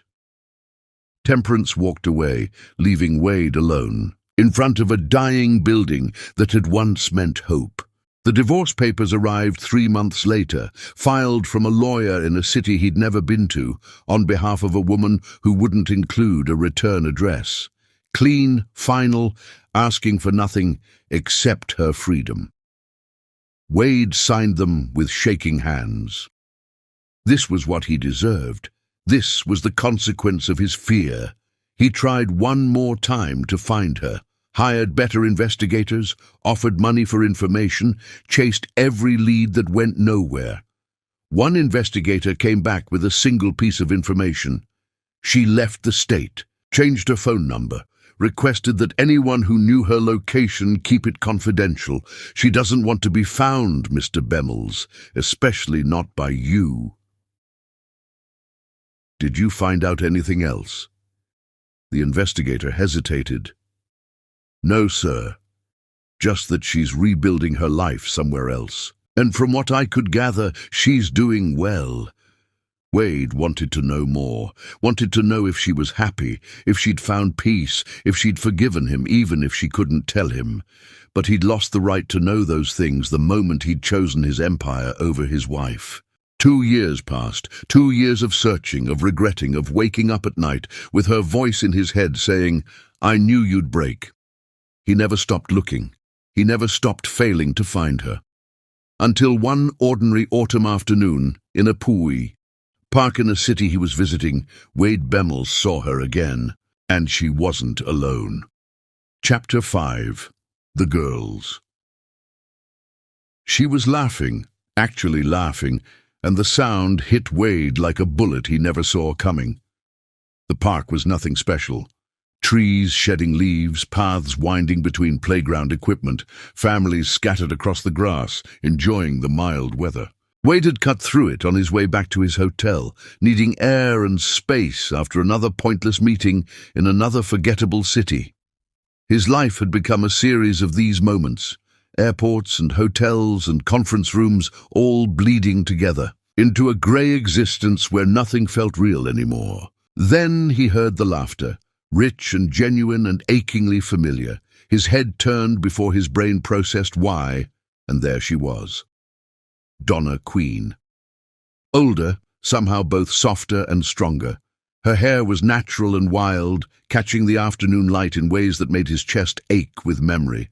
Temperance walked away, leaving Wade alone, in front of a dying building that had once meant hope. The divorce papers arrived 3 months later, filed from a lawyer in a city he'd never been to, on behalf of a woman who wouldn't include a return address. Clean, final, asking for nothing except her freedom. Wade signed them with shaking hands. This was what he deserved. This was the consequence of his fear. He tried one more time to find her, hired better investigators, offered money for information, chased every lead that went nowhere. One investigator came back with a single piece of information. She left the state, changed her phone number, requested that anyone who knew her location keep it confidential. "She doesn't want to be found, Mr. Bemmels, especially not by you." "Did you find out anything else?" The investigator hesitated. "No, sir. Just that she's rebuilding her life somewhere else. And from what I could gather, she's doing well." Wade wanted to know more, wanted to know if she was happy, if she'd found peace, if she'd forgiven him, even if she couldn't tell him. But he'd lost the right to know those things the moment he'd chosen his empire over his wife. 2 years passed, 2 years of searching, of regretting, of waking up at night with her voice in his head saying, "I knew you'd break." He never stopped looking. He never stopped failing to find her. Until one ordinary autumn afternoon, in a park in a city he was visiting, Wade Bemmels saw her again, and she wasn't alone. Chapter 5. The Girls. She was laughing, actually laughing, and the sound hit Wade like a bullet he never saw coming. The park was nothing special. Trees shedding leaves, paths winding between playground equipment, families scattered across the grass, enjoying the mild weather. Wade had cut through it on his way back to his hotel, needing air and space after another pointless meeting in another forgettable city. His life had become a series of these moments, airports and hotels and conference rooms all bleeding together, into a grey existence where nothing felt real anymore. Then he heard the laughter, rich and genuine and achingly familiar. His head turned before his brain processed why, and there she was. Donna Queen. Older, somehow both softer and stronger. Her hair was natural and wild, catching the afternoon light in ways that made his chest ache with memory.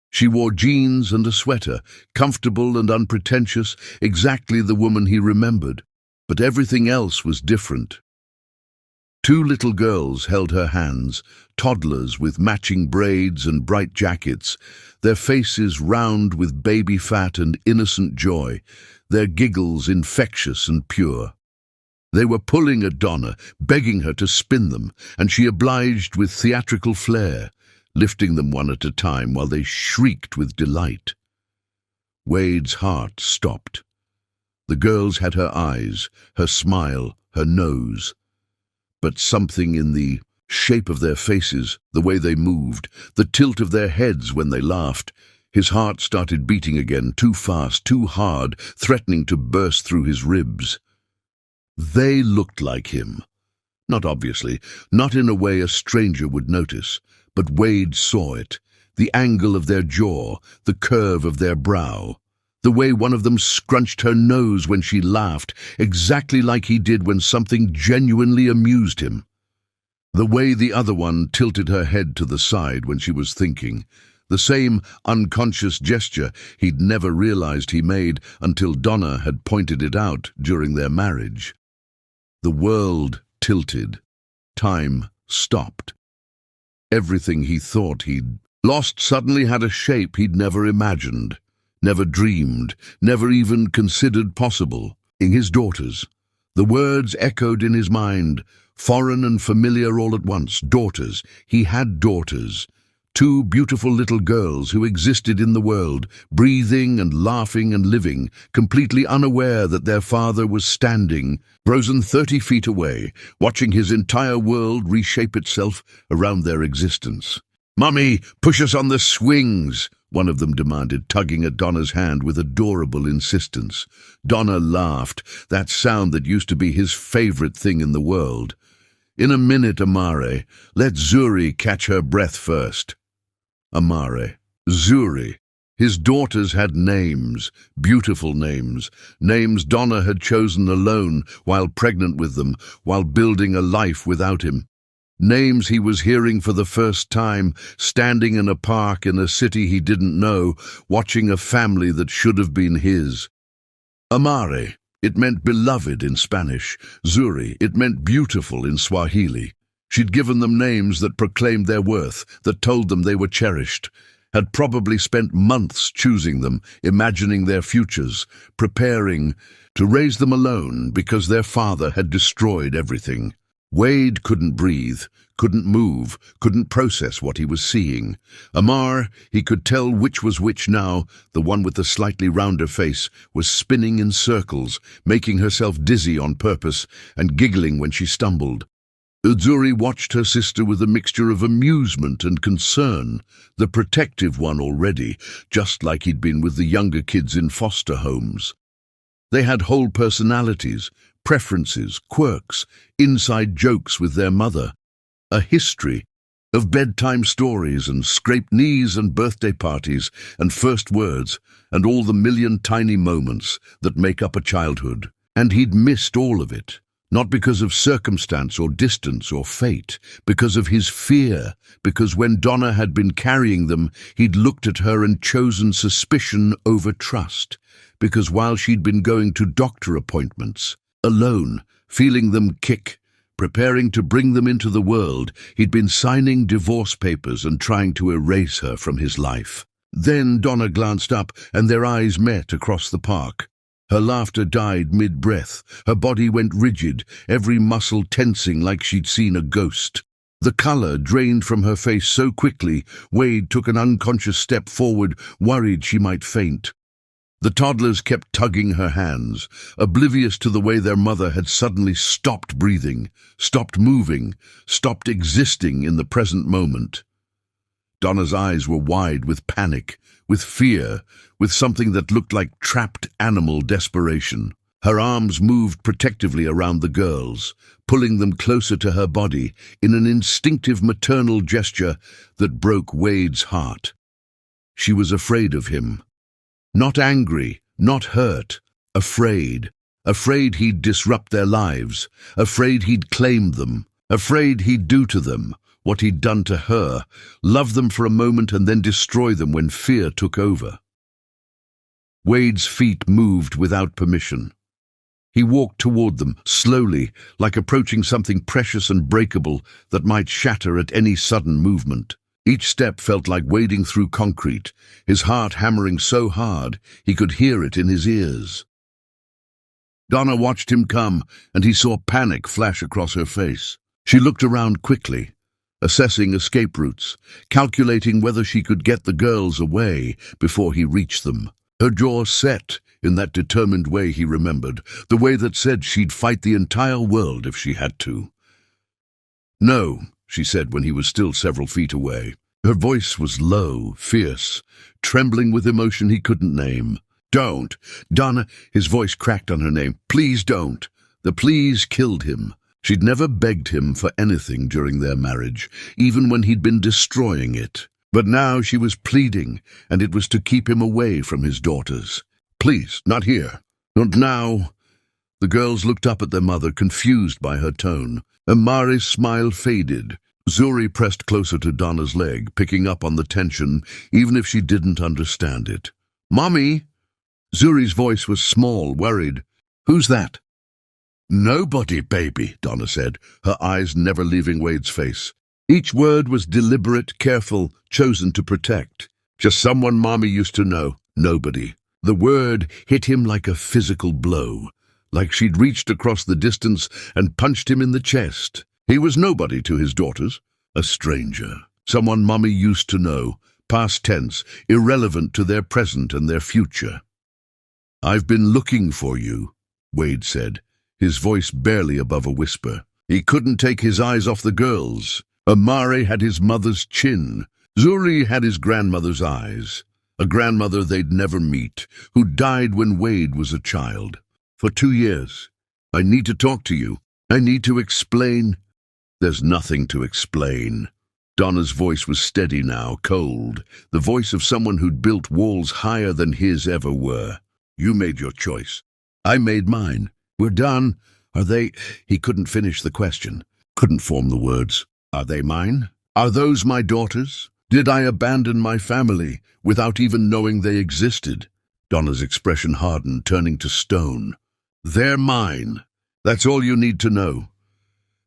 She wore jeans and a sweater, comfortable and unpretentious, exactly the woman he remembered. But everything else was different. Two little girls held her hands, toddlers with matching braids and bright jackets, their faces round with baby fat and innocent joy, their giggles infectious and pure. They were pulling at Donna, begging her to spin them, and she obliged with theatrical flair, lifting them one at a time while they shrieked with delight. Wade's heart stopped. The girls had her eyes, her smile, her nose. But something in the shape of their faces, the way they moved, the tilt of their heads when they laughed, his heart started beating again, too fast, too hard, threatening to burst through his ribs. They looked like him. Not obviously, not in a way a stranger would notice, but Wade saw it, the angle of their jaw, the curve of their brow. The way one of them scrunched her nose when she laughed, exactly like he did when something genuinely amused him. The way the other one tilted her head to the side when she was thinking, the same unconscious gesture he'd never realized he made until Donna had pointed it out during their marriage. The world tilted. Time stopped. Everything he thought he'd lost suddenly had a shape he'd never imagined. Never dreamed, never even considered possible. In his daughters, the words echoed in his mind, foreign and familiar all at once. Daughters. He had daughters. Two beautiful little girls who existed in the world, breathing and laughing and living, completely unaware that their father was standing, frozen 30 feet away, watching his entire world reshape itself around their existence. "Mummy, push us on the swings," one of them demanded, tugging at Donna's hand with adorable insistence. Donna laughed, that sound that used to be his favorite thing in the world. "In a minute, Amare. Let Zuri catch her breath first." Amare. Zuri. His daughters had names, beautiful names, names Donna had chosen alone while pregnant with them, while building a life without him. Names he was hearing for the first time, standing in a park in a city he didn't know, watching a family that should have been his. Amare, it meant beloved in Spanish. Zuri, it meant beautiful in Swahili. She'd given them names that proclaimed their worth, that told them they were cherished, had probably spent months choosing them, imagining their futures, preparing to raise them alone because their father had destroyed everything. Wade couldn't breathe, couldn't move, couldn't process what he was seeing. Amar, he could tell which was which now. The one with the slightly rounder face was spinning in circles, making herself dizzy on purpose and giggling when she stumbled. Zuri watched her sister with a mixture of amusement and concern, the protective one already, just like he'd been with the younger kids in foster homes. They had whole personalities, preferences, quirks, inside jokes with their mother, a history of bedtime stories and scraped knees and birthday parties and first words and all the million tiny moments that make up a childhood. And he'd missed all of it, not because of circumstance or distance or fate, because of his fear, because when Donna had been carrying them, he'd looked at her and chosen suspicion over trust, because while she'd been going to doctor appointments, alone, feeling them kick, preparing to bring them into the world, he'd been signing divorce papers and trying to erase her from his life. Then Donna glanced up and their eyes met across the park. Her laughter died mid-breath. Her body went rigid, every muscle tensing like she'd seen a ghost. The color drained from her face so quickly, Wade took an unconscious step forward, worried she might faint. The toddlers kept tugging her hands, oblivious to the way their mother had suddenly stopped breathing, stopped moving, stopped existing in the present moment. Donna's eyes were wide with panic, with fear, with something that looked like trapped animal desperation. Her arms moved protectively around the girls, pulling them closer to her body in an instinctive maternal gesture that broke Wade's heart. She was afraid of him. Not angry, not hurt, afraid. Afraid he'd disrupt their lives, afraid he'd claim them, afraid he'd do to them what he'd done to her, love them for a moment and then destroy them when fear took over. Wade's feet moved without permission. He walked toward them, slowly, like approaching something precious and breakable that might shatter at any sudden movement. Each step felt like wading through concrete, his heart hammering so hard he could hear it in his ears. Donna watched him come, and he saw panic flash across her face. She looked around quickly, assessing escape routes, calculating whether she could get the girls away before he reached them. Her jaw set in that determined way he remembered, the way that said she'd fight the entire world if she had to. "No," she said when he was still several feet away. Her voice was low, fierce, trembling with emotion he couldn't name. "Don't, Donna," his voice cracked on her name. "Please don't." The please killed him. She'd never begged him for anything during their marriage, even when he'd been destroying it. But now she was pleading, and it was to keep him away from his daughters. "Please, not here. Not now." The girls looked up at their mother, confused by her tone. Amari's smile faded. Zuri pressed closer to Donna's leg, picking up on the tension, even if she didn't understand it. "Mommy!" Zuri's voice was small, worried. "Who's that?" "Nobody, baby," Donna said, her eyes never leaving Wade's face. Each word was deliberate, careful, chosen to protect. "Just someone Mommy used to know. Nobody." The word hit him like a physical blow, like she'd reached across the distance and punched him in the chest. He was nobody to his daughters, a stranger, someone Mommy used to know, past tense, irrelevant to their present and their future. "I've been looking for you," Wade said, his voice barely above a whisper. He couldn't take his eyes off the girls. Amari had his mother's chin. Zuri had his grandmother's eyes, a grandmother they'd never meet, who died when Wade was a child. "For 2 years. I need to talk to you. I need to explain." "There's nothing to explain." Donna's voice was steady now, cold, the voice of someone who'd built walls higher than his ever were. "You made your choice. I made mine. We're done. Are they—" He couldn't finish the question, couldn't form the words. "Are they mine? Are those my daughters? Did I abandon my family without even knowing they existed?" Donna's expression hardened, turning to stone. "They're mine. That's all you need to know."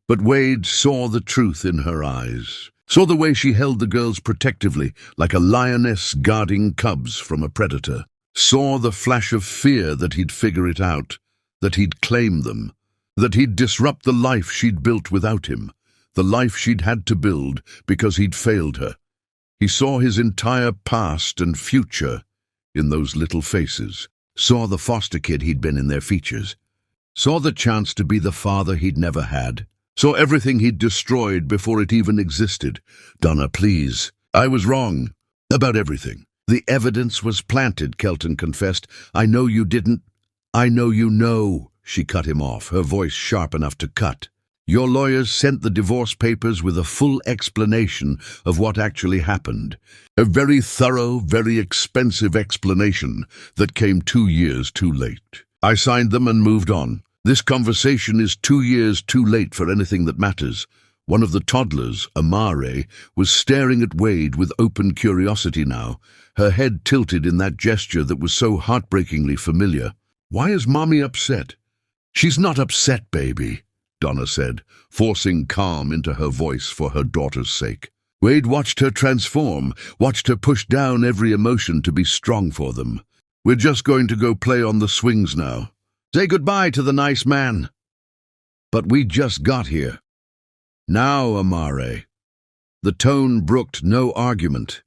But Wade saw the truth in her eyes, saw the way she held the girls protectively, like a lioness guarding cubs from a predator, saw the flash of fear that he'd figure it out, that he'd claim them, that he'd disrupt the life she'd built without him, the life she'd had to build because he'd failed her. He saw his entire past and future in those little faces, saw the foster kid he'd been in their features, saw the chance to be the father he'd never had, saw everything he'd destroyed before it even existed. "Donna, please. I was wrong. About everything. The evidence was planted," Kelton confessed. "I know you didn't." "I know you know," she cut him off, her voice sharp enough to cut. "Your lawyers sent the divorce papers with a full explanation of what actually happened. A very thorough, very expensive explanation that came 2 years too late. I signed them and moved on. This conversation is 2 years too late for anything that matters." One of the toddlers, Amare, was staring at Wade with open curiosity now, her head tilted in that gesture that was so heartbreakingly familiar. "Why is Mommy upset?" "She's not upset, baby," Donna said, forcing calm into her voice for her daughter's sake. Wade watched her transform, watched her push down every emotion to be strong for them. "We're just going to go play on the swings now. Say goodbye to the nice man." "But we just got here." "Now, Amare." The tone brooked no argument.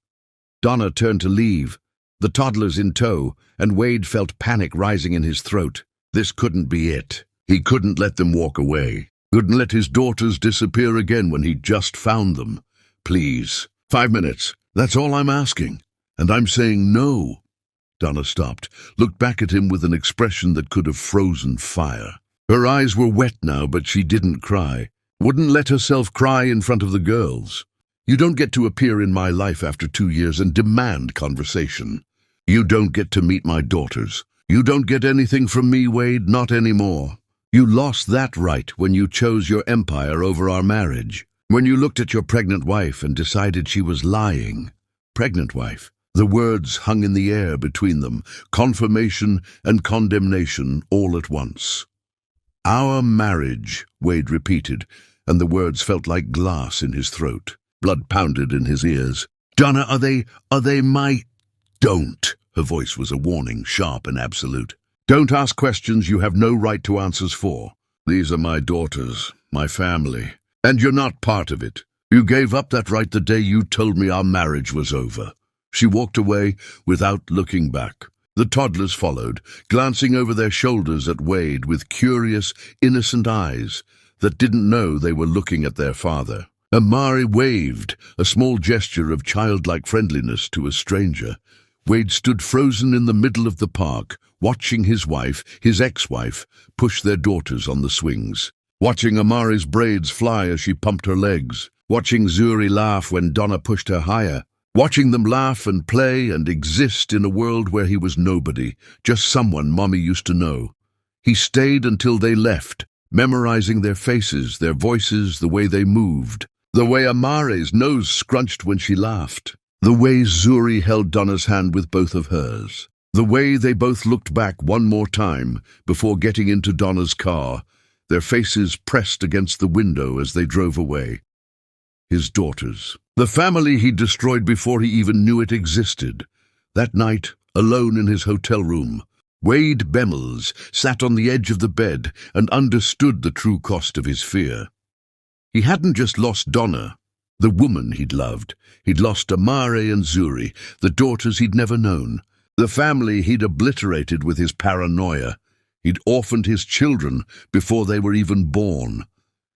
Donna turned to leave, the toddlers in tow, and Wade felt panic rising in his throat. This couldn't be it. He couldn't let them walk away. Couldn't let his daughters disappear again when he'd just found them. Please, 5 minutes. That's all I'm asking. And I'm saying no. Donna stopped, looked back at him with an expression that could have frozen fire. Her eyes were wet now, but she didn't cry. Wouldn't let herself cry in front of the girls. You don't get to appear in my life after 2 years and demand conversation. You don't get to meet my daughters. You don't get anything from me, Wade, not anymore. You lost that right when you chose your empire over our marriage. When you looked at your pregnant wife and decided she was lying. Pregnant wife. The words hung in the air between them, confirmation and condemnation all at once. Our marriage, Wade repeated, and the words felt like glass in his throat. Blood pounded in his ears. Donna, are they my... Don't. Her voice was a warning, sharp and absolute. Don't ask questions you have no right to answers for. These are my daughters, my family, and you're not part of it. You gave up that right the day you told me our marriage was over. She walked away without looking back. The toddlers followed, glancing over their shoulders at Wade with curious, innocent eyes that didn't know they were looking at their father. Amari waved, a small gesture of childlike friendliness to a stranger. Wade stood frozen in the middle of the park, watching his wife, his ex-wife, push their daughters on the swings. Watching Amari's braids fly as she pumped her legs. Watching Zuri laugh when Donna pushed her higher. Watching them laugh and play and exist in a world where he was nobody, just someone Mommy used to know. He stayed until they left, memorizing their faces, their voices, the way they moved. The way Amari's nose scrunched when she laughed. The way Zuri held Donna's hand with both of hers. The way they both looked back one more time before getting into Donna's car, their faces pressed against the window as they drove away. His daughters. The family he'd destroyed before he even knew it existed. That night, alone in his hotel room, Wade Bemmels sat on the edge of the bed and understood the true cost of his fear. He hadn't just lost Donna, the woman he'd loved. He'd lost Amari and Zuri, the daughters he'd never known. The family he'd obliterated with his paranoia. He'd orphaned his children before they were even born.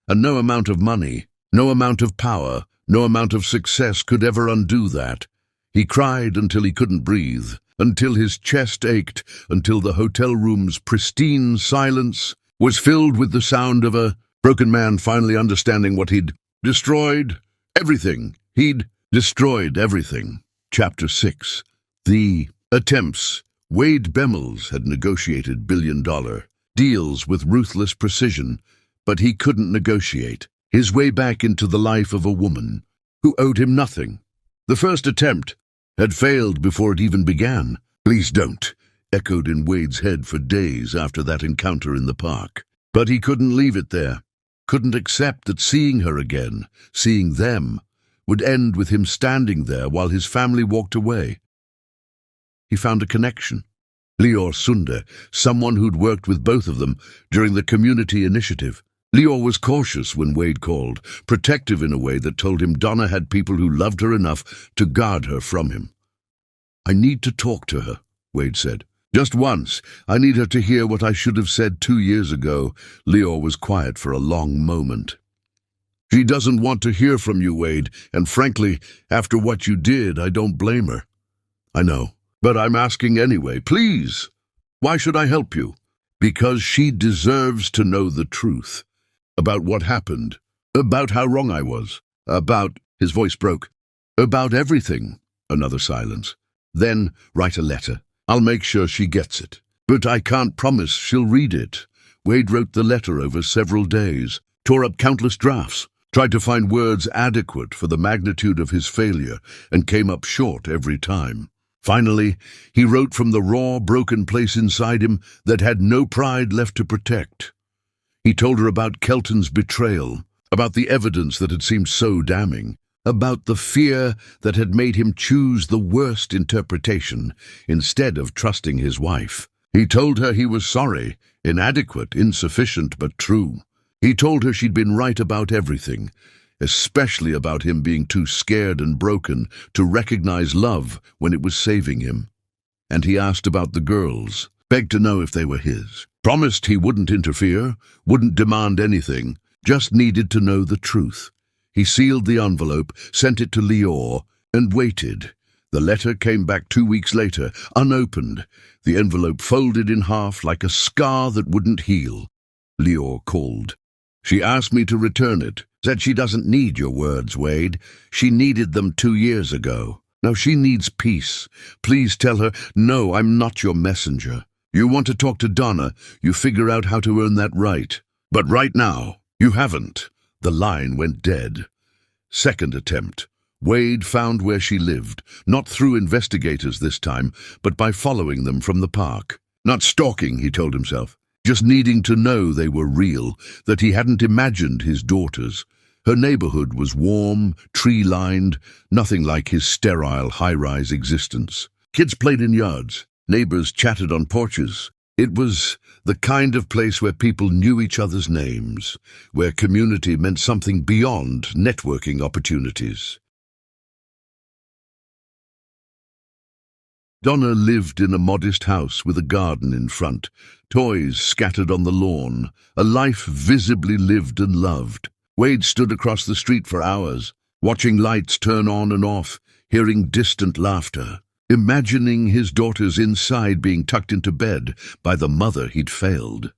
And no amount of money, no amount of power, no amount of success could ever undo that. He cried until he couldn't breathe, until his chest ached, until the hotel room's pristine silence was filled with the sound of a broken man finally understanding what he'd destroyed. Everything. He'd destroyed everything. Chapter 6. The attempts. Wade Bemmels had negotiated billion-dollar deals with ruthless precision, but he couldn't negotiate his way back into the life of a woman who owed him nothing. The first attempt had failed before it even began. Please don't, echoed in Wade's head for days after that encounter in the park. But he couldn't leave it there. Couldn't accept that seeing her again, seeing them, would end with him standing there while his family walked away. He found a connection. Lior Sunder, someone who'd worked with both of them during the community initiative. Lior was cautious when Wade called, protective in a way that told him Donna had people who loved her enough to guard her from him. I need to talk to her, Wade said. Just once. I need her to hear what I should have said 2 years ago. Lior was quiet for a long moment. She doesn't want to hear from you, Wade, and frankly, after what you did, I don't blame her. I know, but I'm asking anyway, please. Why should I help you? Because she deserves to know the truth. About what happened. About how wrong I was. About, his voice broke. About everything. Another silence. Then write a letter. I'll make sure she gets it. But I can't promise she'll read it. Wade wrote the letter over several days, tore up countless drafts, tried to find words adequate for the magnitude of his failure, and came up short every time. Finally, he wrote from the raw, broken place inside him that had no pride left to protect. He told her about Kelton's betrayal, about the evidence that had seemed so damning, about the fear that had made him choose the worst interpretation instead of trusting his wife. He told her he was sorry, inadequate, insufficient, but true. He told her she'd been right about everything, especially about him being too scared and broken to recognize love when it was saving him. and he asked about the girls, begged to know if they were his. Promised he wouldn't interfere, wouldn't demand anything, just needed to know the truth. He sealed the envelope, sent it to Lior, and waited. The letter came back 2 weeks later, unopened, the envelope folded in half like a scar that wouldn't heal. Lior called. She asked me to return it, said she doesn't need your words, Wade. She needed them 2 years ago. Now she needs peace. Please tell her, no, I'm not your messenger. You want to talk to Donna, you figure out how to earn that right. But right now, you haven't. The line went dead. Second attempt. Wade found where she lived, not through investigators this time, but by following them from the park. Not stalking, he told himself, just needing to know they were real, that he hadn't imagined his daughters. Her neighborhood was warm, tree-lined, nothing like his sterile, high-rise existence. Kids played in yards, neighbors chatted on porches. It was the kind of place where people knew each other's names, where community meant something beyond networking opportunities. Donna lived in a modest house with a garden in front, toys scattered on the lawn, a life visibly lived and loved. Wade stood across the street for hours, watching lights turn on and off, hearing distant laughter, imagining his daughters inside being tucked into bed by the mother he'd failed.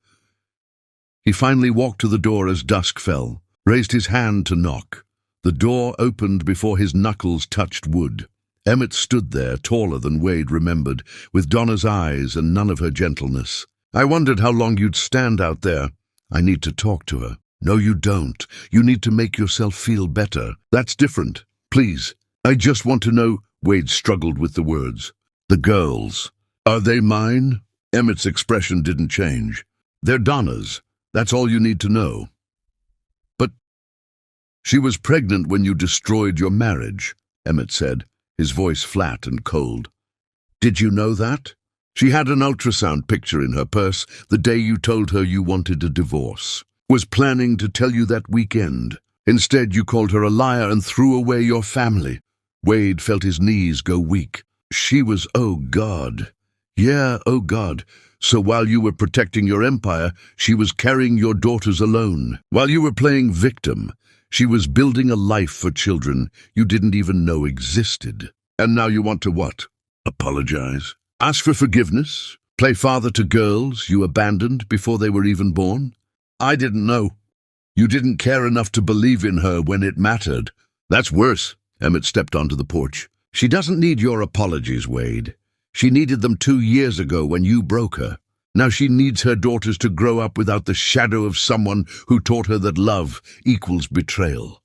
He finally walked to the door as dusk fell, raised his hand to knock. The door opened before his knuckles touched wood. Emmett stood there, taller than Wade remembered, with Donna's eyes and none of her gentleness. I wondered how long you'd stand out there. I need to talk to her. No, you don't. You need to make yourself feel better. That's different. Please. I just want to know. Wade struggled with the words. The girls. Are they mine? Emmett's expression didn't change. They're Donna's. That's all you need to know. But she was pregnant when you destroyed your marriage, Emmett said, his voice flat and cold. Did you know that? She had an ultrasound picture in her purse the day you told her you wanted a divorce. Was planning to tell you that weekend. Instead, you called her a liar and threw away your family. Wade felt his knees go weak. She was, oh God. Yeah, oh God. So while you were protecting your empire, she was carrying your daughters alone. While you were playing victim, she was building a life for children you didn't even know existed. And now you want to what? Apologize? Ask for forgiveness? Play father to girls you abandoned before they were even born? I didn't know. You didn't care enough to believe in her when it mattered. That's worse. Emmett stepped onto the porch. She doesn't need your apologies, Wade. She needed them 2 years ago when you broke her. Now she needs her daughters to grow up without the shadow of someone who taught her that love equals betrayal.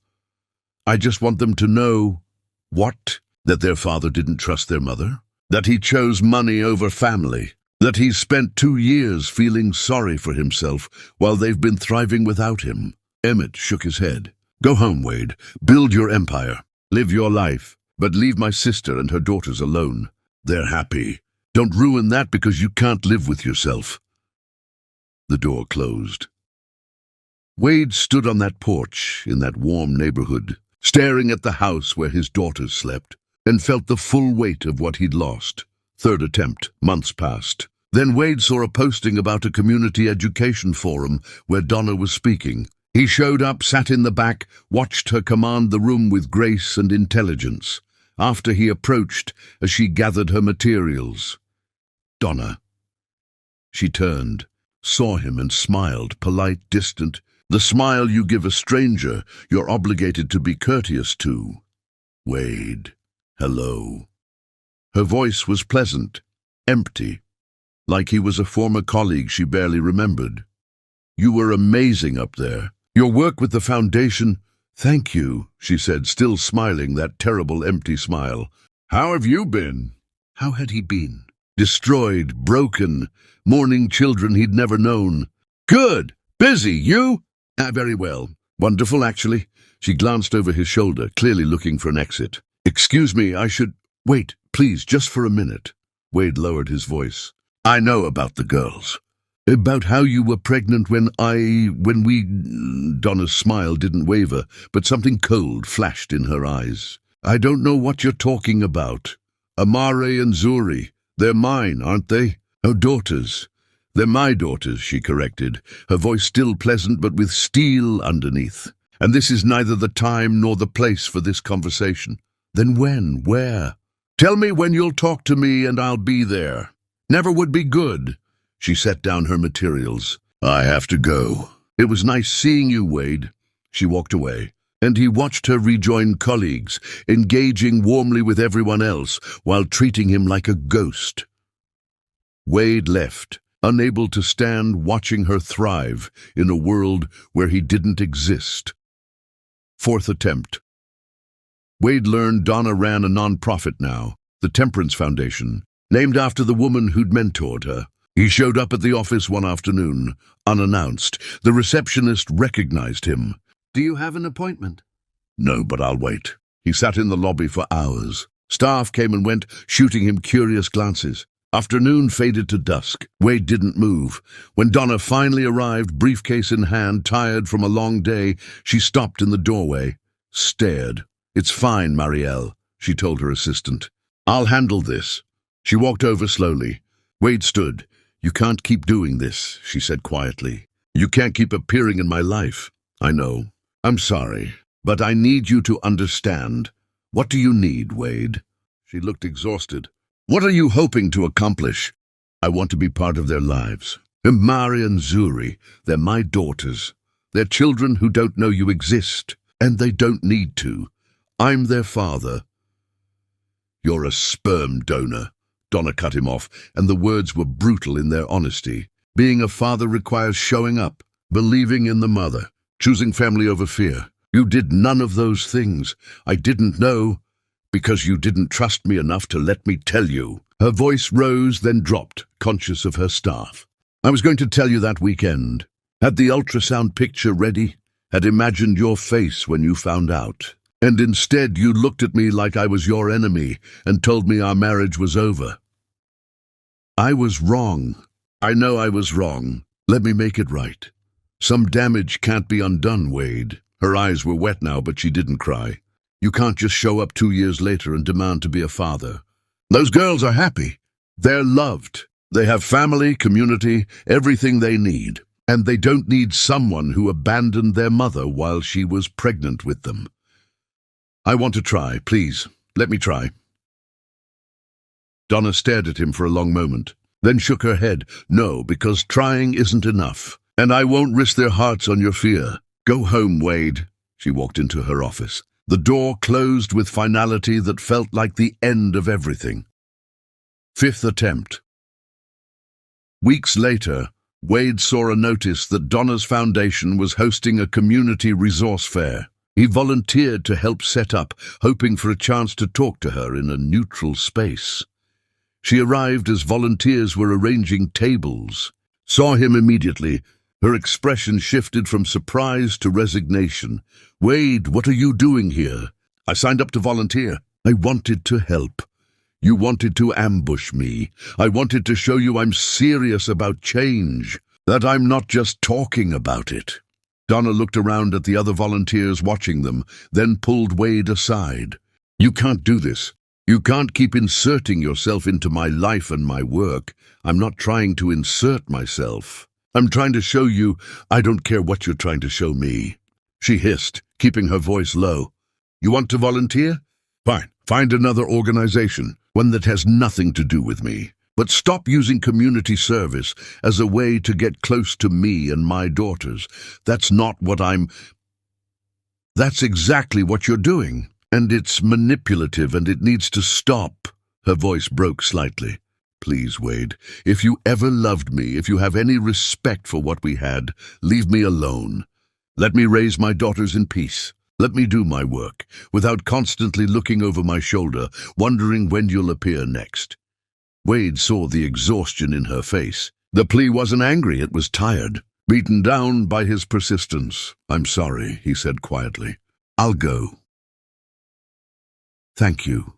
I just want them to know, what? That their father didn't trust their mother? That he chose money over family? That he's spent 2 years feeling sorry for himself while they've been thriving without him? Emmett shook his head. Go home, Wade. Build your empire. Live your life. But leave my sister and her daughters alone. They're happy. Don't ruin that because you can't live with yourself. The door closed. Wade stood on that porch in that warm neighborhood, staring at the house where his daughters slept, and felt the full weight of what he'd lost. Third attempt. Months passed. Then Wade saw a posting about a community education forum where Donna was speaking. He showed up, sat in the back, watched her command the room with grace and intelligence. After he approached, as she gathered her materials. Donna. She turned, saw him and smiled, polite, distant. The smile you give a stranger you're obligated to be courteous to. Wade. Hello. Her voice was pleasant, empty, like he was a former colleague she barely remembered. You were amazing up there. Your work with the foundation. Thank you, she said, still smiling that terrible empty smile. How have you been? How had he been? Destroyed, broken, mourning children he'd never known. Good. Busy. You? Very well. Wonderful, actually. She glanced over his shoulder, clearly looking for an exit. Excuse me, I should... Wait, please, just for a minute. Wade lowered his voice. I know about the girls. About how you were pregnant when we... Donna's smile didn't waver, but something cold flashed in her eyes. I don't know what you're talking about. Amare and Zuri. They're mine, aren't they? Oh, daughters. They're my daughters, she corrected, her voice still pleasant but with steel underneath. And this is neither the time nor the place for this conversation. Then when? Where? Tell me when you'll talk to me and I'll be there. Never would be good. She set down her materials. I have to go. It was nice seeing you, Wade. She walked away, and he watched her rejoin colleagues, engaging warmly with everyone else while treating him like a ghost. Wade left, unable to stand watching her thrive in a world where he didn't exist. Fourth attempt. Wade learned Donna ran a non-profit now, the Temperance Foundation, named after the woman who'd mentored her. He showed up at the office one afternoon, unannounced. The receptionist recognized him. Do you have an appointment? No, but I'll wait. He sat in the lobby for hours. Staff came and went, shooting him curious glances. Afternoon faded to dusk. Wade didn't move. When Donna finally arrived, briefcase in hand, tired from a long day, she stopped in the doorway, stared. It's fine, Marielle, she told her assistant. I'll handle this. She walked over slowly. Wade stood. You can't keep doing this, she said quietly. You can't keep appearing in my life. I know. I'm sorry, but I need you to understand. What do you need, Wade? She looked exhausted. What are you hoping to accomplish? I want to be part of their lives. Mari and Zuri, they're my daughters. They're children who don't know you exist, and they don't need to. I'm their father. You're a sperm donor. Donna cut him off, and the words were brutal in their honesty. Being a father requires showing up, believing in the mother, choosing family over fear. You did none of those things. I didn't know, because you didn't trust me enough to let me tell you. Her voice rose, then dropped, conscious of her staff. I was going to tell you that weekend. Had the ultrasound picture ready, had imagined your face when you found out. And instead you looked at me like I was your enemy and told me our marriage was over. I was wrong. I know I was wrong. Let me make it right. Some damage can't be undone, Wade. Her eyes were wet now, but she didn't cry. You can't just show up 2 years later and demand to be a father. Those girls are happy. They're loved. They have family, community, everything they need. And they don't need someone who abandoned their mother while she was pregnant with them. I want to try, please. Let me try. Donna stared at him for a long moment, then shook her head. No, because trying isn't enough. And I won't risk their hearts on your fear. Go home, Wade. She walked into her office. The door closed with finality that felt like the end of everything. Fifth attempt. Weeks later, Wade saw a notice that Donna's foundation was hosting a community resource fair. He volunteered to help set up, hoping for a chance to talk to her in a neutral space. She arrived as volunteers were arranging tables. Saw him immediately. Her expression shifted from surprise to resignation. Wade, what are you doing here? I signed up to volunteer. I wanted to help. You wanted to ambush me. I wanted to show you I'm serious about change, that I'm not just talking about it. Donna looked around at the other volunteers watching them, then pulled Wade aside. You can't do this. You can't keep inserting yourself into my life and my work. I'm not trying to insert myself. I'm trying to show you I don't care what you're trying to show me. She hissed, keeping her voice low. You want to volunteer? Fine. Find another organization, one that has nothing to do with me. But stop using community service as a way to get close to me and my daughters. That's not what That's exactly what you're doing. And it's manipulative and it needs to stop. Her voice broke slightly. Please, Wade, if you ever loved me, if you have any respect for what we had, leave me alone. Let me raise my daughters in peace. Let me do my work, without constantly looking over my shoulder, wondering when you'll appear next. Wade saw the exhaustion in her face. The plea wasn't angry, it was tired, beaten down by his persistence. I'm sorry, he said quietly. I'll go. Thank you.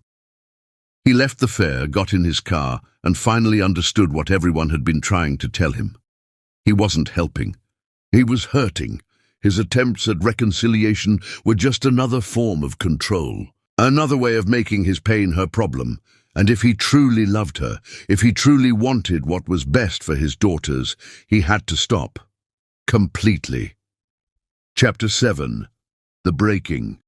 He left the fair, got in his car, and finally understood what everyone had been trying to tell him. He wasn't helping. He was hurting. His attempts at reconciliation were just another form of control, another way of making his pain her problem, And if he truly loved her, if he truly wanted what was best for his daughters, he had to stop. Completely. Chapter 7. The Breaking.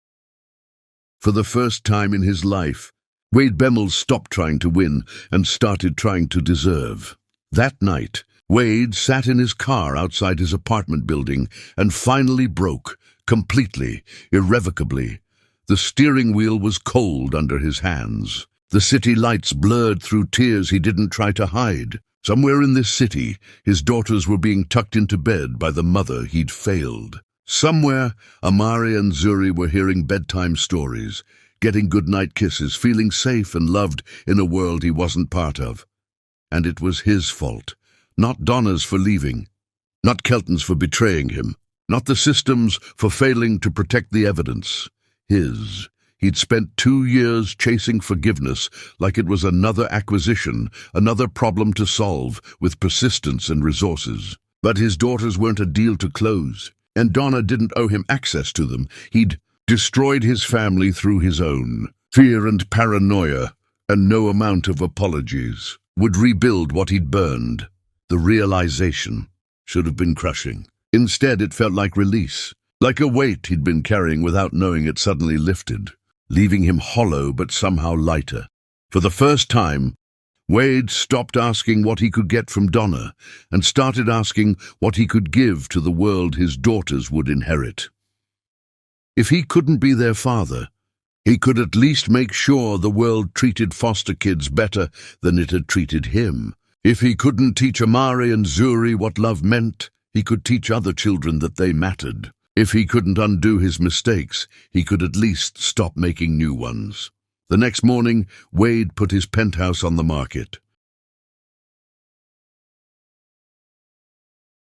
For the first time in his life, Wade Bemmels stopped trying to win and started trying to deserve. That night, Wade sat in his car outside his apartment building and finally broke, completely, irrevocably. The steering wheel was cold under his hands. The city lights blurred through tears he didn't try to hide. Somewhere in this city, his daughters were being tucked into bed by the mother he'd failed. Somewhere, Amari and Zuri were hearing bedtime stories, getting goodnight kisses, feeling safe and loved in a world he wasn't part of. And it was his fault. Not Donna's for leaving. Not Kelton's for betraying him. Not the system's for failing to protect the evidence. His. He'd spent 2 years chasing forgiveness like it was another acquisition, another problem to solve, with persistence and resources. But his daughters weren't a deal to close, and Donna didn't owe him access to them. He'd destroyed his family through his own. Fear and paranoia, and no amount of apologies, would rebuild what he'd burned. The realization should have been crushing. Instead, it felt like release, like a weight he'd been carrying without knowing it suddenly lifted, leaving him hollow but somehow lighter. For the first time, Wade stopped asking what he could get from Donna and started asking what he could give to the world his daughters would inherit. If he couldn't be their father, he could at least make sure the world treated foster kids better than it had treated him. If he couldn't teach Amari and Zuri what love meant, he could teach other children that they mattered. If he couldn't undo his mistakes, he could at least stop making new ones. The next morning, Wade put his penthouse on the market.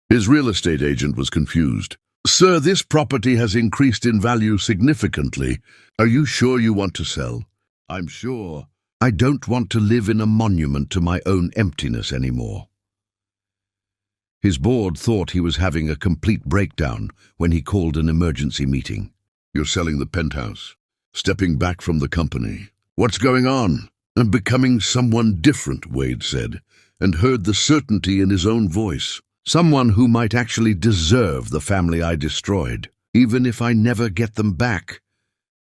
His real estate agent was confused. "Sir, this property has increased in value significantly. Are you sure you want to sell?" "I'm sure. I don't want to live in a monument to my own emptiness anymore." His board thought he was having a complete breakdown when he called an emergency meeting. "You're selling the penthouse, stepping back from the company. What's going on?" "I'm becoming someone different," Wade said, and heard the certainty in his own voice. "Someone who might actually deserve the family I destroyed, even if I never get them back."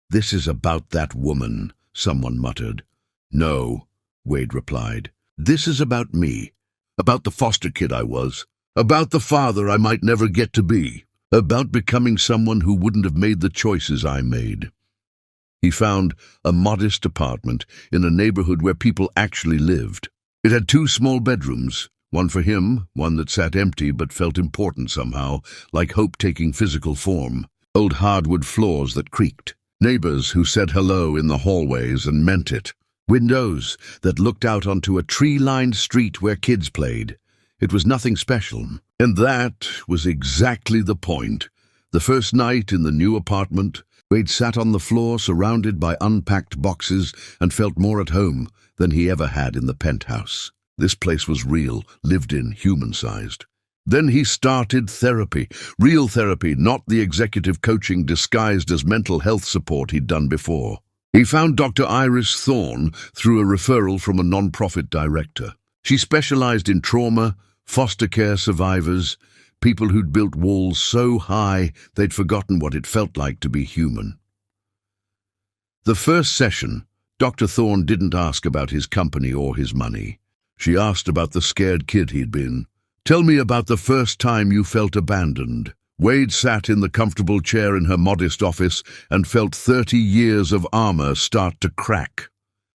"This is about that woman," someone muttered. "No," Wade replied. "This is about me, about the foster kid I was, about the father I might never get to be, about becoming someone who wouldn't have made the choices I made." He found a modest apartment in a neighborhood where people actually lived. It had 2 small bedrooms, one for him, one that sat empty but felt important somehow, like hope taking physical form. Old hardwood floors that creaked. Neighbors who said hello in the hallways and meant it. Windows that looked out onto a tree-lined street where kids played. It was nothing special, and that was exactly the point. The first night in the new apartment, Wade sat on the floor surrounded by unpacked boxes and felt more at home than he ever had in the penthouse. This place was real, lived in, human-sized. Then he started therapy. Real therapy, not the executive coaching disguised as mental health support he'd done before. He found Dr. Iris Thorne through a referral from a non-profit director. She specialized in trauma, foster care survivors, people who'd built walls so high they'd forgotten what it felt like to be human. The first session, Dr. Thorne didn't ask about his company or his money. She asked about the scared kid he'd been. "Tell me about the first time you felt abandoned." Wade sat in the comfortable chair in her modest office and felt 30 years of armor start to crack.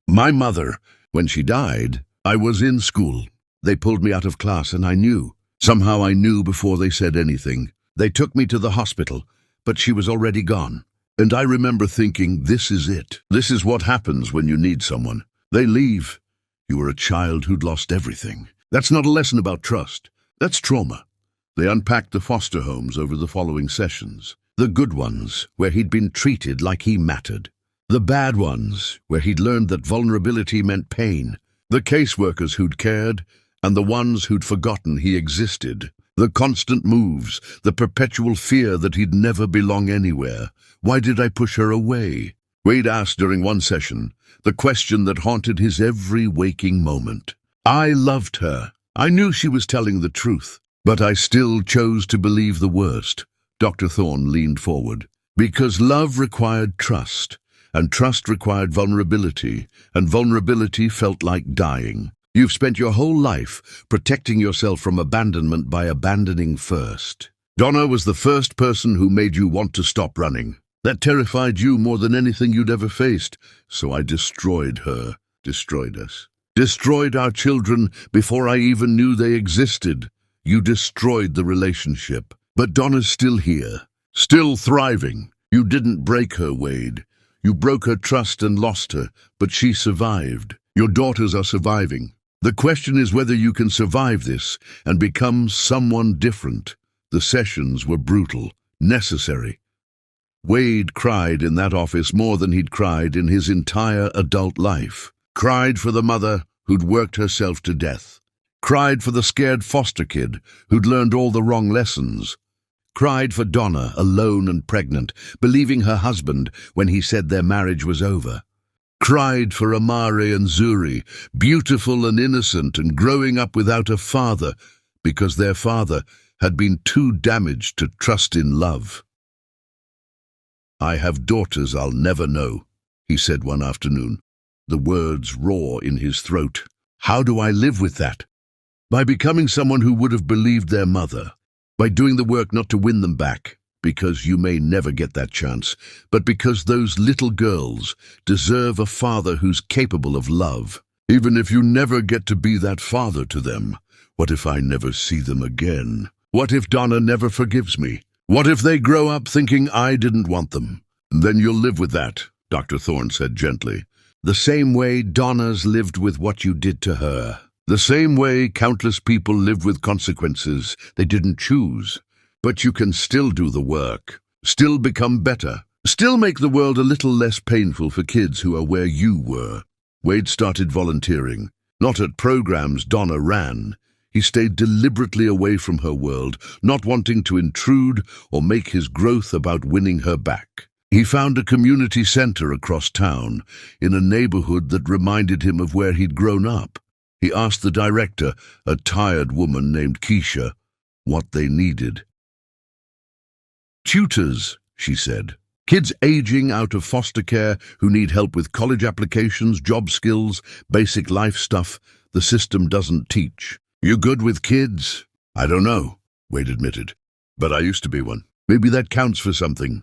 "My mother, when she died, I was in school. They pulled me out of class and I knew. Somehow I knew before they said anything. They took me to the hospital, but she was already gone. And I remember thinking, this is it. This is what happens when you need someone. They leave. You were a child who'd lost everything. That's not a lesson about trust. That's trauma." They unpacked the foster homes over the following sessions. The good ones, where he'd been treated like he mattered. The bad ones, where he'd learned that vulnerability meant pain. The caseworkers who'd cared, and the ones who'd forgotten he existed. The constant moves, the perpetual fear that he'd never belong anywhere. Why did I push her away? Wade asked during one session, the question that haunted his every waking moment. I loved her. I knew she was telling the truth, but I still chose to believe the worst. Dr. Thorne leaned forward. Because love required trust, and trust required vulnerability, and vulnerability felt like dying. You've spent your whole life protecting yourself from abandonment by abandoning first. Donna was the first person who made you want to stop running. That terrified you more than anything you'd ever faced, so I destroyed her, destroyed us. Destroyed our children before I even knew they existed. You destroyed the relationship. But Donna's still here, still thriving. You didn't break her, Wade. You broke her trust and lost her, but she survived. Your daughters are surviving. The question is whether you can survive this and become someone different. The sessions were brutal, necessary. Wade cried in that office more than he'd cried in his entire adult life. Cried for the mother who'd worked herself to death. Cried for the scared foster kid who'd learned all the wrong lessons. Cried for Donna, alone and pregnant, believing her husband when he said their marriage was over. Cried for Amari and Zuri, beautiful and innocent and growing up without a father, because their father had been too damaged to trust in love. I have daughters I'll never know, he said one afternoon, the words raw in his throat. How do I live with that? By becoming someone who would have believed their mother, by doing the work not to win them back, because you may never get that chance, but because those little girls deserve a father who's capable of love. Even if you never get to be that father to them, what if I never see them again? What if Donna never forgives me? What if they grow up thinking I didn't want them? Then you'll live with that, Dr. Thorne said gently. The same way Donna's lived with what you did to her. The same way countless people live with consequences they didn't choose. But you can still do the work, still become better, still make the world a little less painful for kids who are where you were. Wade started volunteering, not at programs Donna ran. He stayed deliberately away from her world, not wanting to intrude or make his growth about winning her back. He found a community center across town, in a neighborhood that reminded him of where he'd grown up. He asked the director, a tired woman named Keisha, what they needed. Tutors, she said. Kids aging out of foster care who need help with college applications, job skills, basic life stuff the system doesn't teach. You good with kids? I don't know, Wade admitted. But I used to be one. Maybe that counts for something.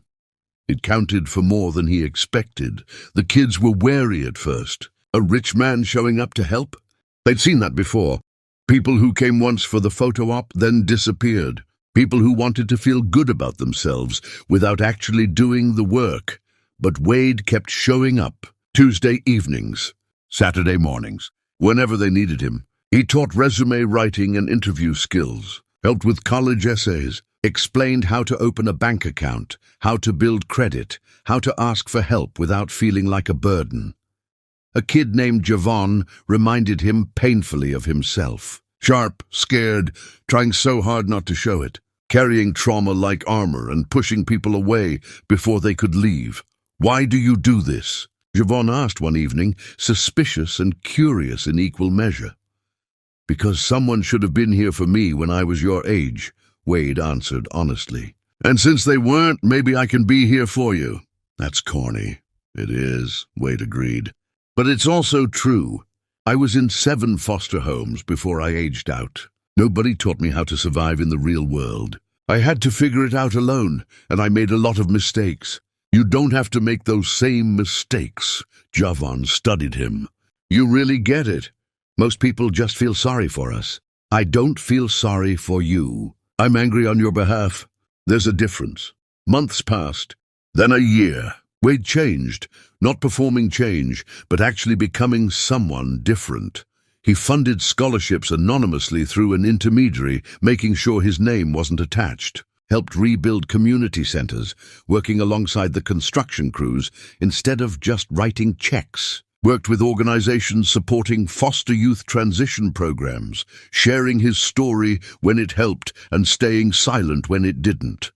It counted for more than he expected. The kids were wary at first. A rich man showing up to help? They'd seen that before. People who came once for the photo op, then disappeared. People who wanted to feel good about themselves without actually doing the work. But Wade kept showing up. Tuesday evenings, Saturday mornings, whenever they needed him. He taught resume writing and interview skills, helped with college essays, explained how to open a bank account, how to build credit, how to ask for help without feeling like a burden. A kid named Javon reminded him painfully of himself. Sharp, scared, trying so hard not to show it, carrying trauma like armor and pushing people away before they could leave. Why do you do this? Javon asked one evening, suspicious and curious in equal measure. Because someone should have been here for me when I was your age, Wade answered honestly. And since they weren't, maybe I can be here for you. That's corny. It is, Wade agreed. But it's also true. I was in 7 foster homes before I aged out. Nobody taught me how to survive in the real world. I had to figure it out alone, and I made a lot of mistakes. You don't have to make those same mistakes. Javon studied him. You really get it. Most people just feel sorry for us. I don't feel sorry for you. I'm angry on your behalf. There's a difference. Months passed, then a year. Wade changed, not performing change, but actually becoming someone different. He funded scholarships anonymously through an intermediary, making sure his name wasn't attached. Helped rebuild community centers, working alongside the construction crews instead of just writing checks. Worked with organizations supporting foster youth transition programs, sharing his story when it helped and staying silent when it didn't.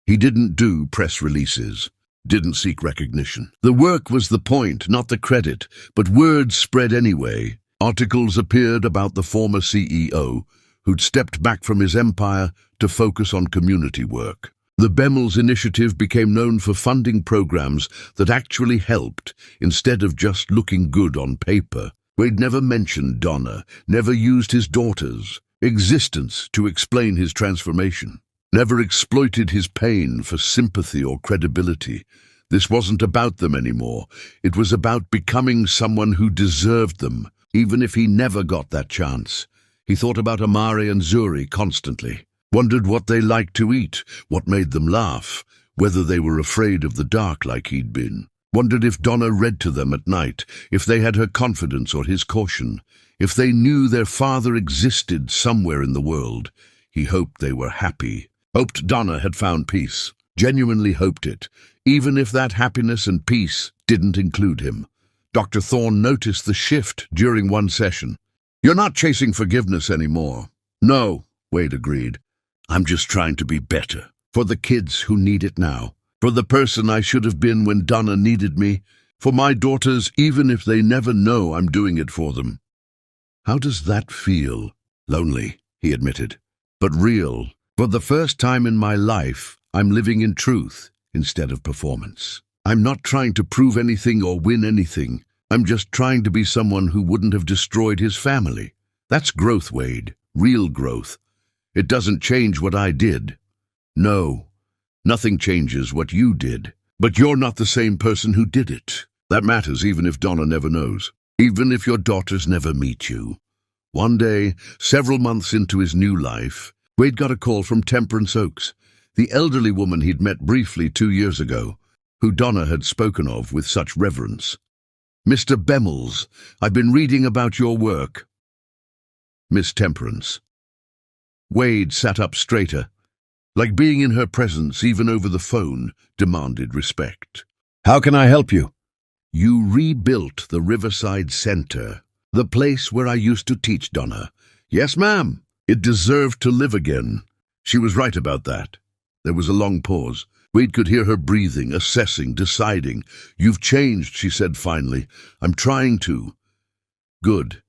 He didn't do press releases. didn't seek recognition. The work was the point, not the credit, but word spread anyway. Articles appeared about the former CEO, who'd stepped back from his empire to focus on community work. The Bemmels Initiative became known for funding programs that actually helped, instead of just looking good on paper. Wade never mentioned Donna, never used his daughter's existence to explain his transformation, never exploited his pain for sympathy or credibility. This wasn't about them anymore. It was about becoming someone who deserved them, even if he never got that chance. He thought about Amari and Zuri constantly, wondered what they liked to eat, what made them laugh, whether they were afraid of the dark like he'd been. Wondered if Donna read to them at night, if they had her confidence or his caution, if they knew their father existed somewhere in the world. He hoped they were happy, hoped Donna had found peace, genuinely hoped it, even if that happiness and peace didn't include him. Dr. Thorne noticed the shift during one session. "You're not chasing forgiveness anymore." "No," Wade agreed. "I'm just trying to be better, for the kids who need it now, for the person I should have been when Donna needed me, for my daughters, even if they never know I'm doing it for them." "How does that feel?" "Lonely," he admitted, "but real. For the first time in my life, I'm living in truth instead of performance. I'm not trying to prove anything or win anything. I'm just trying to be someone who wouldn't have destroyed his family. That's growth, Wade, real growth. It doesn't change what I did." "No, nothing changes what you did. But you're not the same person who did it. That matters even if Donna never knows, even if your daughters never meet you." One day, several months into his new life, Wade got a call from Temperance Oaks, the elderly woman he'd met briefly 2 years ago, who Donna had spoken of with such reverence. "Mr. Bemmels, I've been reading about your work." "Miss Temperance." Wade sat up straighter. Like being in her presence, even over the phone, demanded respect. "How can I help you?" "You rebuilt the Riverside Center, the place where I used to teach Donna." "Yes, ma'am. It deserved to live again." She was right about that. There was a long pause. Wade could hear her breathing, assessing, deciding. "You've changed," she said finally. "I'm trying to." "Good.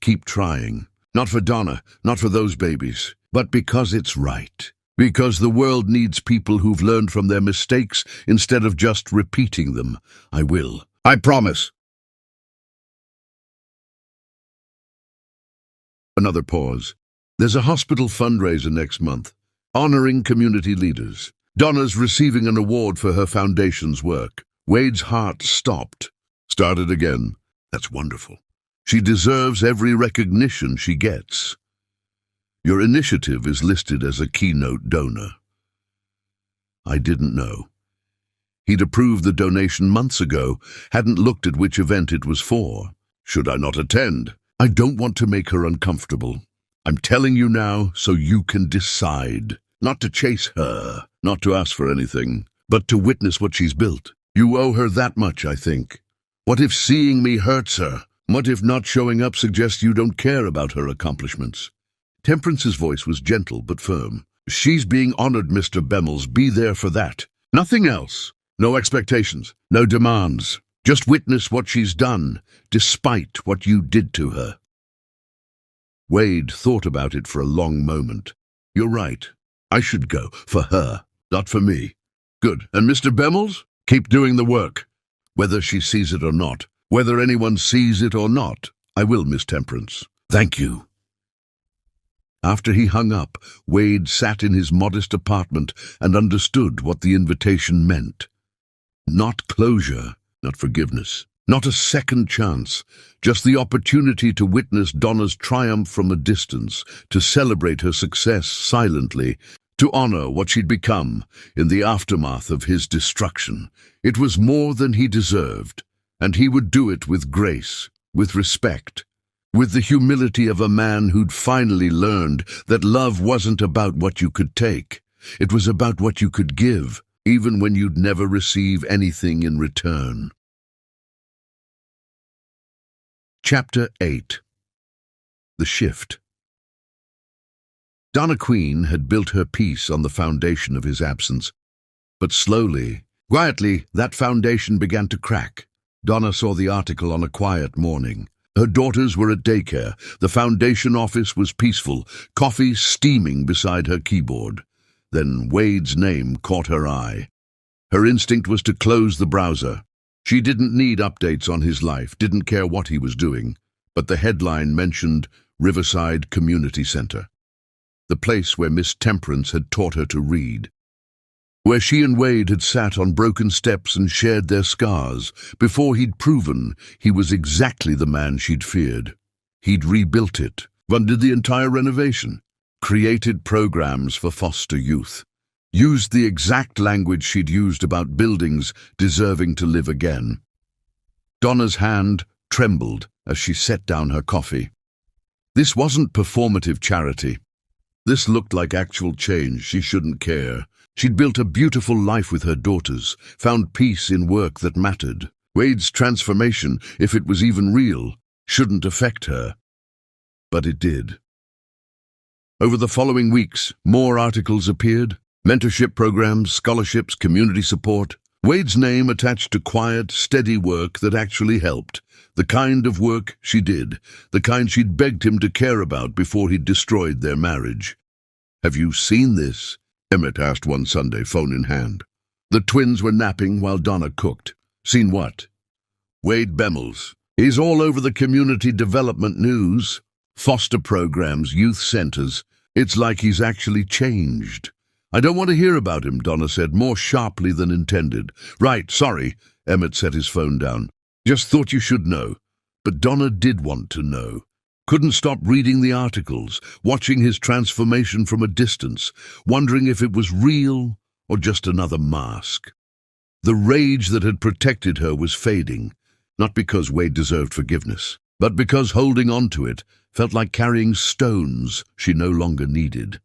Keep trying. Not for Donna, not for those babies, but because it's right. Because the world needs people who've learned from their mistakes instead of just repeating them. I will. I promise." Another pause. "There's a hospital fundraiser next month, honoring community leaders. Donna's receiving an award for her foundation's work." Wade's heart stopped. Started again. "That's wonderful. She deserves every recognition she gets. Your initiative is listed as a keynote donor." I didn't know. He'd approved the donation months ago, hadn't looked at which event it was for. Should I not attend? I don't want to make her uncomfortable. I'm telling you now so you can decide. Not to chase her, not to ask for anything, but to witness what she's built. You owe her that much, I think. What if seeing me hurts her? What if not showing up suggests you don't care about her accomplishments? Temperance's voice was gentle but firm. "She's being honored, Mr. Bemmels. Be there for that. Nothing else. No expectations, no demands. Just witness what she's done, despite what you did to her." Wade thought about it for a long moment. "You're right. I should go. For her, not for me." "Good. And Mr. Bemmels? Keep doing the work. Whether she sees it or not, whether anyone sees it or not, I will, Miss Temperance. Thank you." After he hung up, Wade sat in his modest apartment and understood what the invitation meant. Not closure, not forgiveness, not a second chance, just the opportunity to witness Donna's triumph from a distance, to celebrate her success silently, to honor what she'd become in the aftermath of his destruction. It was more than he deserved, and he would do it with grace, with respect, with the humility of a man who'd finally learned that love wasn't about what you could take. It was about what you could give, even when you'd never receive anything in return. Chapter 8. The Shift. Donna Queen had built her peace on the foundation of his absence, but slowly Quietly, that foundation began to crack. Donna saw the article on a quiet morning. Her daughters were at daycare. The foundation office was peaceful, coffee steaming beside her keyboard. Then Wade's name caught her eye. Her instinct was to close the browser. She didn't need updates on his life, didn't care what he was doing. But the headline mentioned Riverside Community Center, the place where Miss Temperance had taught her to read, where she and Wade had sat on broken steps and shared their scars before he'd proven he was exactly the man she'd feared. He'd rebuilt it, funded the entire renovation, created programs for foster youth, used the exact language she'd used about buildings deserving to live again. Donna's hand trembled as she set down her coffee. This wasn't performative charity. This looked like actual change. She shouldn't care. She'd built a beautiful life with her daughters, found peace in work that mattered. Wade's transformation, if it was even real, shouldn't affect her. But it did. Over the following weeks, more articles appeared. Mentorship programs, scholarships, community support. Wade's name attached to quiet, steady work that actually helped. The kind of work she did, the kind she'd begged him to care about before he'd destroyed their marriage. "Have you seen this?" Emmett asked one Sunday, phone in hand. The twins were napping while Donna cooked. "Seen what?" "Wade Bemmels. He's all over the community development news. Foster programs, youth centers. It's like he's actually changed." "I don't want to hear about him," Donna said, more sharply than intended. "Right, sorry." Emmett set his phone down. "Just thought you should know." But Donna did want to know. Couldn't stop reading the articles, watching his transformation from a distance, wondering if it was real or just another mask. The rage that had protected her was fading, not because Wade deserved forgiveness, but because holding on to it felt like carrying stones she no longer needed.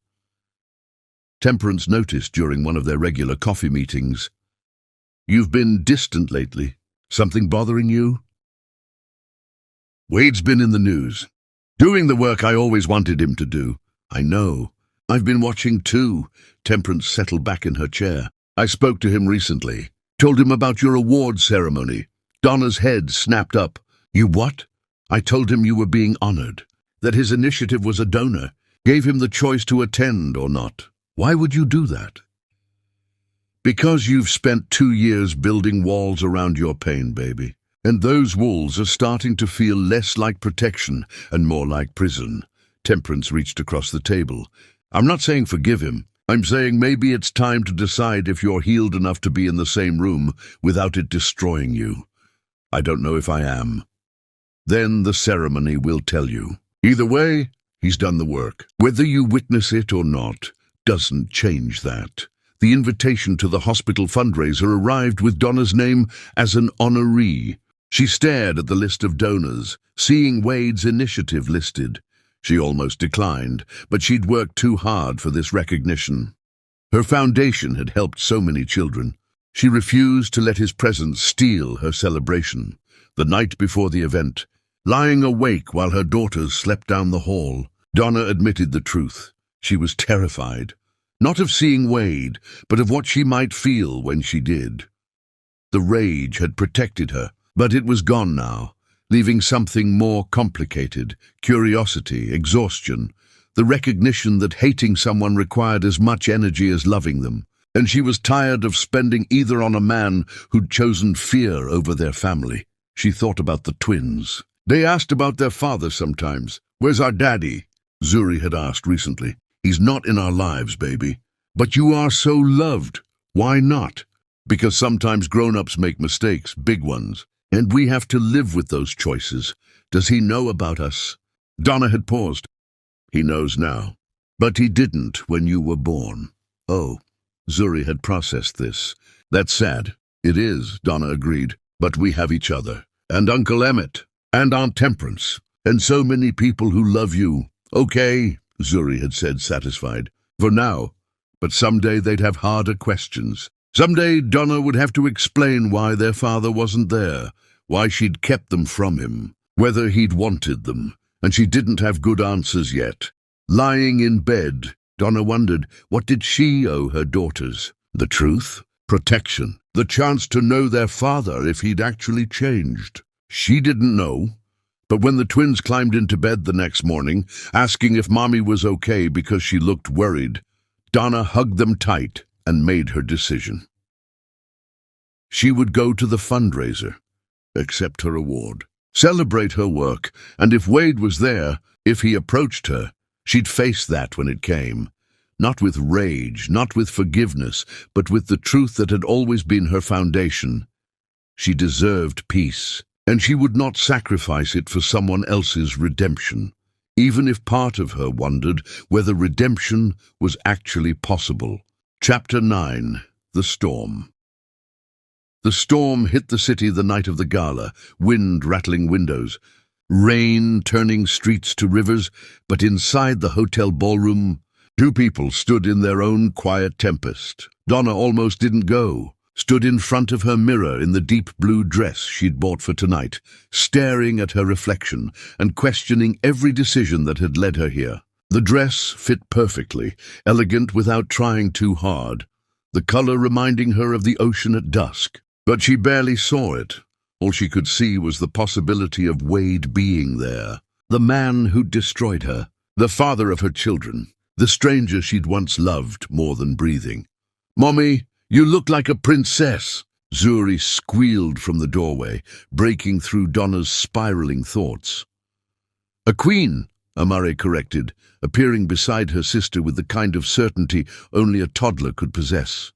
Temperance noticed during one of their regular coffee meetings, "You've been distant lately. Something bothering you?" "Wade's been in the news. Doing the work I always wanted him to do." "I know. I've been watching too." Temperance settled back in her chair. "I spoke to him recently. Told him about your award ceremony." Donna's head snapped up. "You what?" "I told him you were being honored, that his initiative was a donor, gave him the choice to attend or not." "Why would you do that?" "Because you've spent 2 years building walls around your pain, baby. And those walls are starting to feel less like protection and more like prison." Temperance reached across the table. "I'm not saying forgive him. I'm saying maybe it's time to decide if you're healed enough to be in the same room without it destroying you." "I don't know if I am." "Then the ceremony will tell you. Either way, he's done the work. Whether you witness it or not doesn't change that." The invitation to the hospital fundraiser arrived with Donna's name as an honoree. She stared at the list of donors, seeing Wade's initiative listed. She almost declined, but she'd worked too hard for this recognition. Her foundation had helped so many children. She refused to let his presence steal her celebration. The night before the event, lying awake while her daughters slept down the hall, Donna admitted the truth. She was terrified. Not of seeing Wade, but of what she might feel when she did. The rage had protected her, but it was gone now, leaving something more complicated: curiosity, exhaustion, the recognition that hating someone required as much energy as loving them, and she was tired of spending either on a man who'd chosen fear over their family. She thought about the twins. They asked about their father sometimes. "Where's our daddy?" Zuri had asked recently. "He's not in our lives, baby." "But you are so loved." "Why not?" "Because sometimes grown-ups make mistakes, big ones, and we have to live with those choices. Does he know about us?" Donna had paused. "He knows now. But he didn't when you were born." "Oh." Zuri had processed this. "That's sad." "It is," Donna agreed. "But we have each other. And Uncle Emmett. And Aunt Temperance. And so many people who love you." "Okay," Zuri had said, satisfied. "For now. But someday they'd have harder questions. Someday Donna would have to explain why their father wasn't there, why she'd kept them from him, whether he'd wanted them, and she didn't have good answers yet. Lying in bed, Donna wondered, what did she owe her daughters? The truth? Protection? the chance to know their father if he'd actually changed. She didn't know, but when the twins climbed into bed the next morning, asking if Mommy was okay because she looked worried, Donna hugged them tight and made her decision. She would go to the fundraiser, accept her award, celebrate her work, and if Wade was there, if he approached her, she'd face that when it came. Not with rage, not with forgiveness, but with the truth that had always been her foundation. She deserved peace, and she would not sacrifice it for someone else's redemption, even if part of her wondered whether redemption was actually possible. Chapter 9. The Storm. The storm hit the city the night of the gala, wind rattling windows, rain turning streets to rivers, but inside the hotel ballroom, two people stood in their own quiet tempest. Donna almost didn't go, stood in front of her mirror in the deep blue dress she'd bought for tonight, staring at her reflection and questioning every decision that had led her here. The dress fit perfectly, elegant without trying too hard, the color reminding her of the ocean at dusk. But she barely saw it. All she could see was the possibility of Wade being there, the man who'd destroyed her, the father of her children, the stranger she'd once loved more than breathing. "Mommy, you look like a princess," Zuri squealed from the doorway, breaking through Donna's spiraling thoughts. "A queen," Amare corrected, appearing beside her sister with the kind of certainty only a toddler could possess.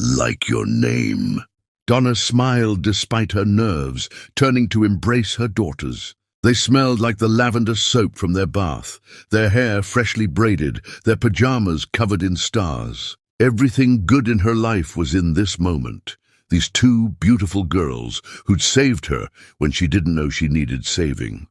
"Like your name." Donna smiled despite her nerves, turning to embrace her daughters. They smelled like the lavender soap from their bath, their hair freshly braided, their pajamas covered in stars. Everything good in her life was in this moment. These two beautiful girls who'd saved her when she didn't know she needed saving.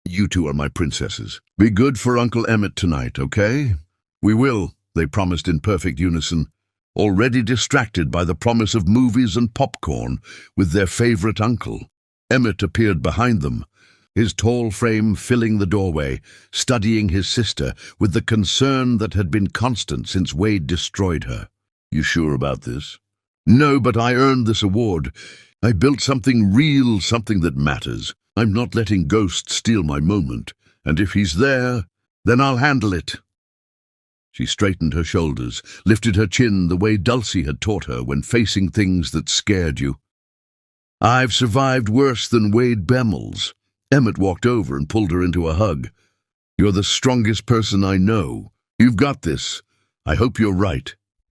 "You two are my princesses. Be good for Uncle Emmett tonight, okay?" "We will," they promised in perfect unison, already distracted by the promise of movies and popcorn with their favorite uncle. Emmett appeared behind them, his tall frame filling the doorway, studying his sister with the concern that had been constant since Wade destroyed her. "You sure about this?" "No, but I earned this award. I built something real, something that matters. I'm not letting ghosts steal my moment, and if he's there, then I'll handle it." She straightened her shoulders, lifted her chin the way Dulcie had taught her when facing things that scared you. "I've survived worse than Wade Bemmels." Emmett walked over and pulled her into a hug. "You're the strongest person I know. You've got this. I hope you're right."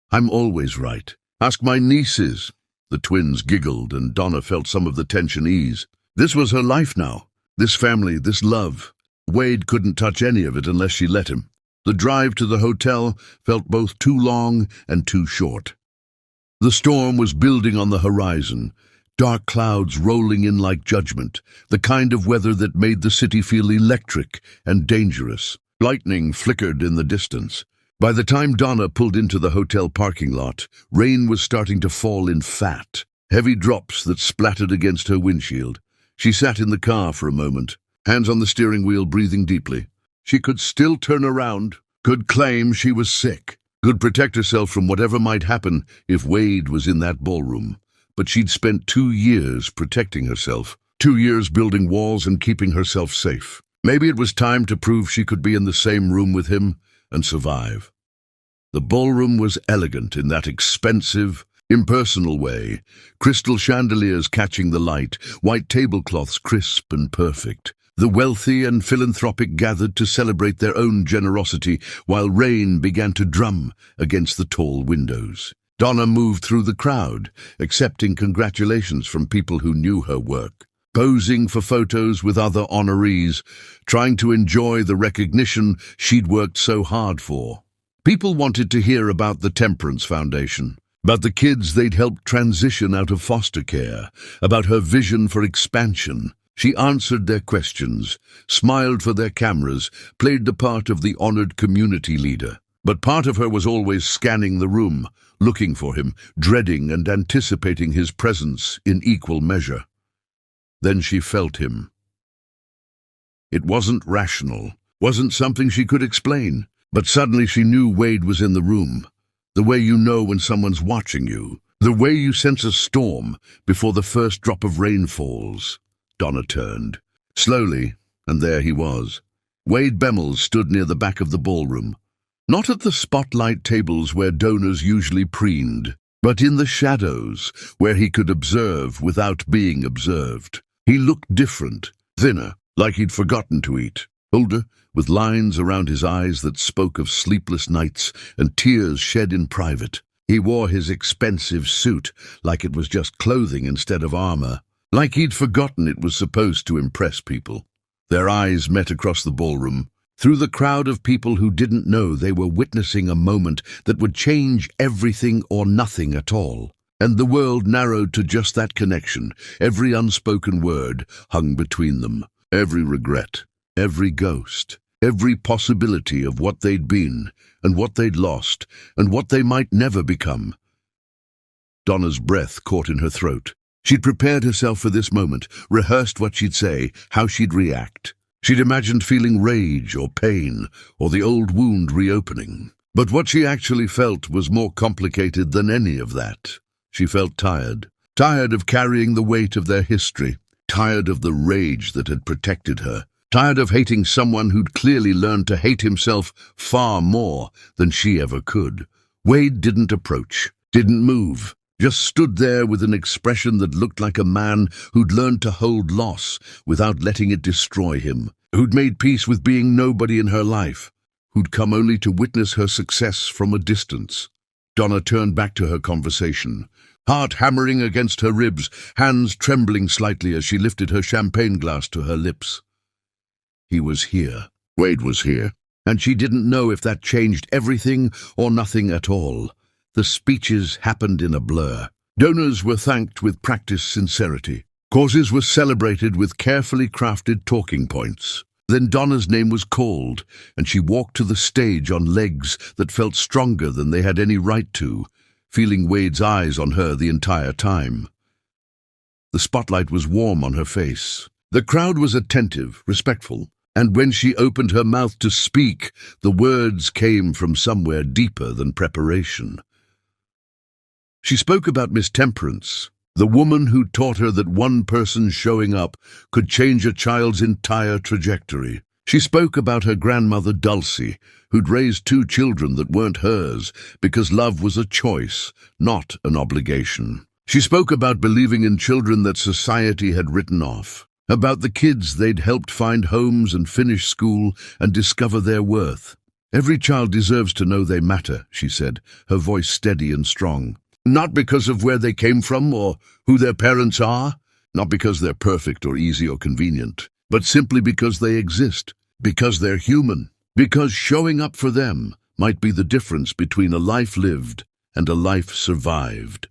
"I'm always right. Ask my nieces." The twins giggled, and Donna felt some of the tension ease. This was her life now. This family, this love. Wade couldn't touch any of it unless she let him. The drive to the hotel felt both too long and too short. The storm was building on the horizon, dark clouds rolling in like judgment, the kind of weather that made the city feel electric and dangerous. Lightning flickered in the distance. By the time Donna pulled into the hotel parking lot, rain was starting to fall in fat, heavy drops that splattered against her windshield. She sat in the car for a moment, hands on the steering wheel, breathing deeply. She could still turn around, could claim she was sick, could protect herself from whatever might happen if Wade was in that ballroom. But she'd spent 2 years protecting herself, 2 years building walls and keeping herself safe. Maybe it was time to prove she could be in the same room with him and survive. The ballroom was elegant in that expensive, impersonal way, crystal chandeliers catching the light, white tablecloths crisp and perfect. The wealthy and philanthropic gathered to celebrate their own generosity while rain began to drum against the tall windows. Donna moved through the crowd, accepting congratulations from people who knew her work, posing for photos with other honorees, trying to enjoy the recognition she'd worked so hard for. People wanted to hear about the Temperance Foundation, about the kids they'd helped transition out of foster care, about her vision for expansion. She answered their questions, smiled for their cameras, played the part of the honored community leader. But part of her was always scanning the room, looking for him, dreading and anticipating his presence in equal measure. Then she felt him. It wasn't rational, wasn't something she could explain, but suddenly she knew Wade was in the room. The way you know when someone's watching you. The way you sense a storm before the first drop of rain falls. Donna turned. Slowly, and there he was. Wade Bemmels stood near the back of the ballroom. Not at the spotlight tables where donors usually preened, but in the shadows, where he could observe without being observed. He looked different, thinner, like he'd forgotten to eat. Older, with lines around his eyes that spoke of sleepless nights and tears shed in private. He wore his expensive suit like it was just clothing instead of armor, like he'd forgotten it was supposed to impress people. Their eyes met across the ballroom, through the crowd of people who didn't know they were witnessing a moment that would change everything or nothing at all. And the world narrowed to just that connection. Every unspoken word hung between them. Every regret, every ghost, every possibility of what they'd been, and what they'd lost, and what they might never become. Donna's breath caught in her throat. She'd prepared herself for this moment, rehearsed what she'd say, how she'd react. She'd imagined feeling rage or pain, or the old wound reopening. But what she actually felt was more complicated than any of that. She felt tired. Tired of carrying the weight of their history. Tired of the rage that had protected her. Tired of hating someone who'd clearly learned to hate himself far more than she ever could. Wade didn't approach, didn't move, just stood there with an expression that looked like a man who'd learned to hold loss without letting it destroy him, who'd made peace with being nobody in her life, who'd come only to witness her success from a distance. Donna turned back to her conversation, heart hammering against her ribs, hands trembling slightly as she lifted her champagne glass to her lips. He was here. Wade was here. And she didn't know if that changed everything or nothing at all. The speeches happened in a blur. Donors were thanked with practiced sincerity. Causes were celebrated with carefully crafted talking points. Then Donna's name was called, and she walked to the stage on legs that felt stronger than they had any right to, feeling Wade's eyes on her the entire time. The spotlight was warm on her face. The crowd was attentive, respectful, and when she opened her mouth to speak, the words came from somewhere deeper than preparation. She spoke about Miss Temperance, the woman who taught her that one person showing up could change a child's entire trajectory. She spoke about her grandmother Dulcie, who'd raised 2 children that weren't hers because love was a choice, not an obligation. She spoke about believing in children that society had written off, about the kids they'd helped find homes and finish school and discover their worth. Every child deserves to know they matter, she said, her voice steady and strong. Not because of where they came from or who their parents are, not because they're perfect or easy or convenient, but simply because they exist, because they're human, because showing up for them might be the difference between a life lived and a life survived.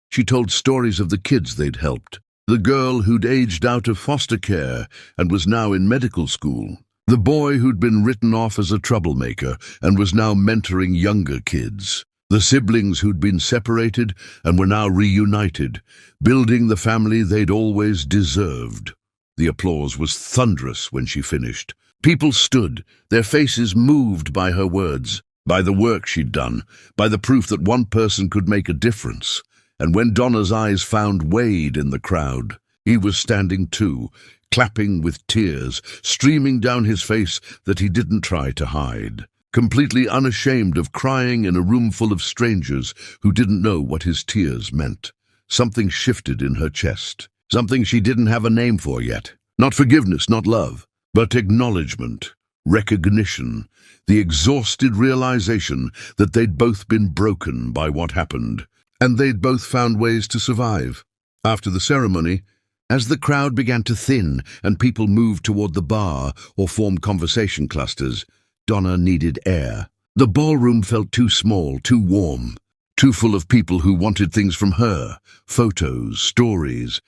She told stories of the kids they'd helped, the girl who'd aged out of foster care and was now in medical school, the boy who'd been written off as a troublemaker and was now mentoring younger kids, the siblings who'd been separated and were now reunited, building the family they'd always deserved. The applause was thunderous when she finished. People stood, their faces moved by her words, by the work she'd done, by the proof that one person could make a difference. And when Donna's eyes found Wade in the crowd, he was standing too, clapping with tears, streaming down his face that he didn't try to hide, completely unashamed of crying in a room full of strangers who didn't know what his tears meant. Something shifted in her chest, something she didn't have a name for yet. Not forgiveness, not love, but acknowledgement, recognition, the exhausted realization that they'd both been broken by what happened. And they'd both found ways to survive. After the ceremony, as the crowd began to thin and people moved toward the bar or formed conversation clusters, Donna needed air. The ballroom felt too small, too warm, too full of people who wanted things from her, photos, stories,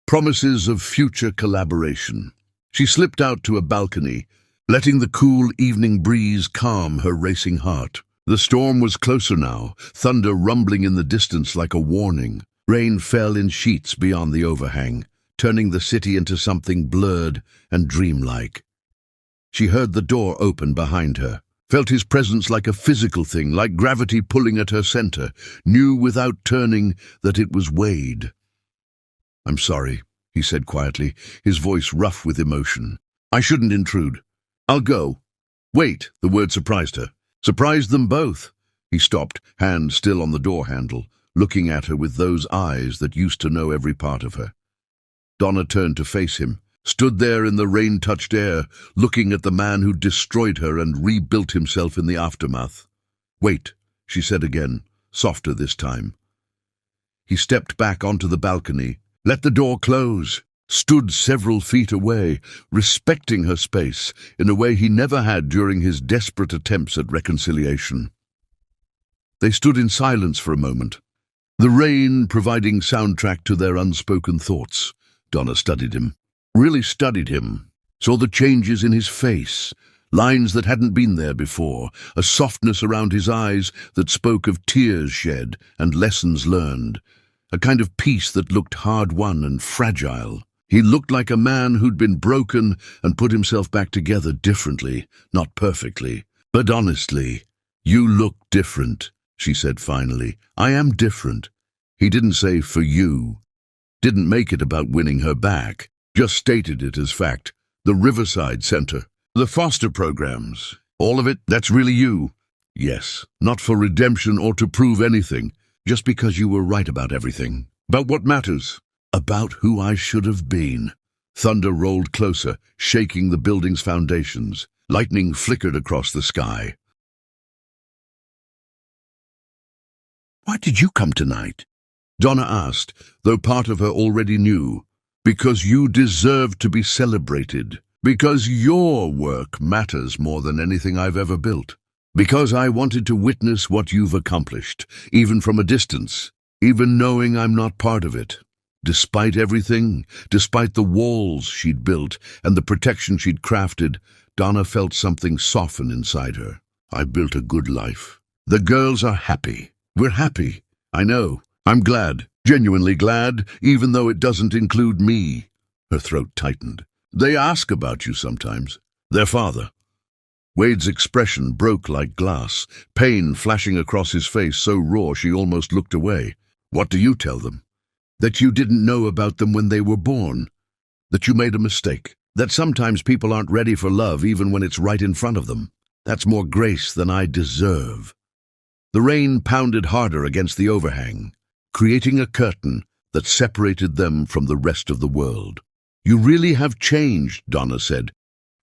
promises of future collaboration. She slipped out to a balcony, letting the cool evening breeze calm her racing heart. The storm was closer now, thunder rumbling in the distance like a warning. Rain fell in sheets beyond the overhang, turning the city into something blurred and dreamlike. She heard the door open behind her. felt his presence like a physical thing, like gravity pulling at her center, knew without turning that it was Wade. "I'm sorry," he said quietly, his voice rough with emotion. "I shouldn't intrude. I'll go." "Wait," the word surprised her. Surprised them both. He stopped, hand still on the door handle, looking at her with those eyes that used to know every part of her. Donna turned to face him, stood there in the rain-touched air, looking at the man who'd destroyed her and rebuilt himself in the aftermath. "Wait," she said again, softer this time. He stepped back onto the balcony, let the door close, stood several feet away, respecting her space in a way he never had during his desperate attempts at reconciliation. They stood in silence for a moment, the rain providing soundtrack to their unspoken thoughts. Donna studied him, really studied him, saw the changes in his face, lines that hadn't been there before, a softness around his eyes that spoke of tears shed and lessons learned, a kind of peace that looked hard-won and fragile. He looked like a man who'd been broken and put himself back together differently, not perfectly, but honestly. "You look different," she said finally. "I am different." He didn't say "for you," didn't make it about winning her back, just stated it as fact. The Riverside Center, the foster programs, all of it, that's really you. Yes, not for redemption or to prove anything, just because you were right about everything. About what matters. About who I should have been. Thunder rolled closer, shaking the building's foundations. Lightning flickered across the sky. "Why did you come tonight?" Donna asked, though part of her already knew. "Because you deserve to be celebrated. Because your work matters more than anything I've ever built. Because I wanted to witness what you've accomplished, even from a distance, even knowing I'm not part of it. Despite everything, despite the walls she'd built and the protection she'd crafted, Donna felt something soften inside her. I built a good life. The girls are happy. We're happy. I know. I'm glad, genuinely glad, even though it doesn't include me." Her throat tightened. "They ask about you sometimes. Their father." Wade's expression broke like glass, pain flashing across his face so raw she almost looked away. "What do you tell them?" "That you didn't know about them when they were born. That you made a mistake. That sometimes people aren't ready for love even when it's right in front of them. That's more grace than I deserve." The rain pounded harder against the overhang, creating a curtain that separated them from the rest of the world. "You really have changed," Donna said.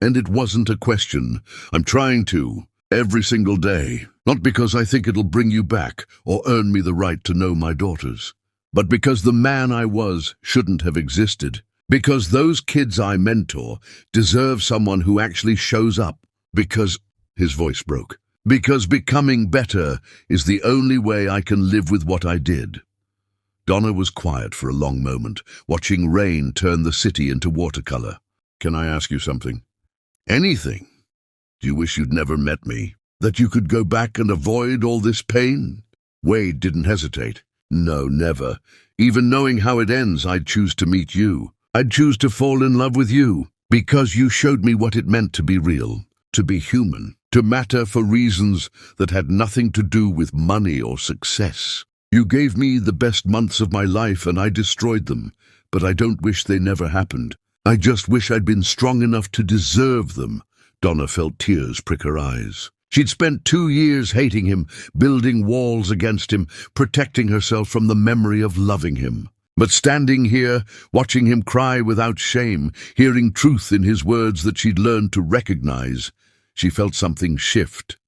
"And it wasn't a question. I'm trying to, every single day. Not because I think it'll bring you back or earn me the right to know my daughters, but because the man I was shouldn't have existed. Because those kids I mentor deserve someone who actually shows up. Because," his voice broke, "because becoming better is the only way I can live with what I did." Donna was quiet for a long moment, watching rain turn the city into watercolor. "Can I ask you something?" "Anything. Do you wish you'd never met me? That you could go back and avoid all this pain?" Wade didn't hesitate. "No, never. Even knowing how it ends, I'd choose to meet you. I'd choose to fall in love with you, because you showed me what it meant to be real, to be human, to matter for reasons that had nothing to do with money or success. You gave me the best months of my life and I destroyed them, but I don't wish they never happened. I just wish I'd been strong enough to deserve them." Donna felt tears prick her eyes. She'd spent 2 years hating him, building walls against him, protecting herself from the memory of loving him. But standing here, watching him cry without shame, hearing truth in his words that she'd learned to recognize, she felt something shift.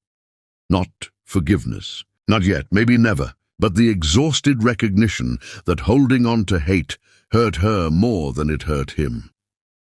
Not forgiveness. Not yet, maybe never, but the exhausted recognition that holding on to hate hurt her more than it hurt him.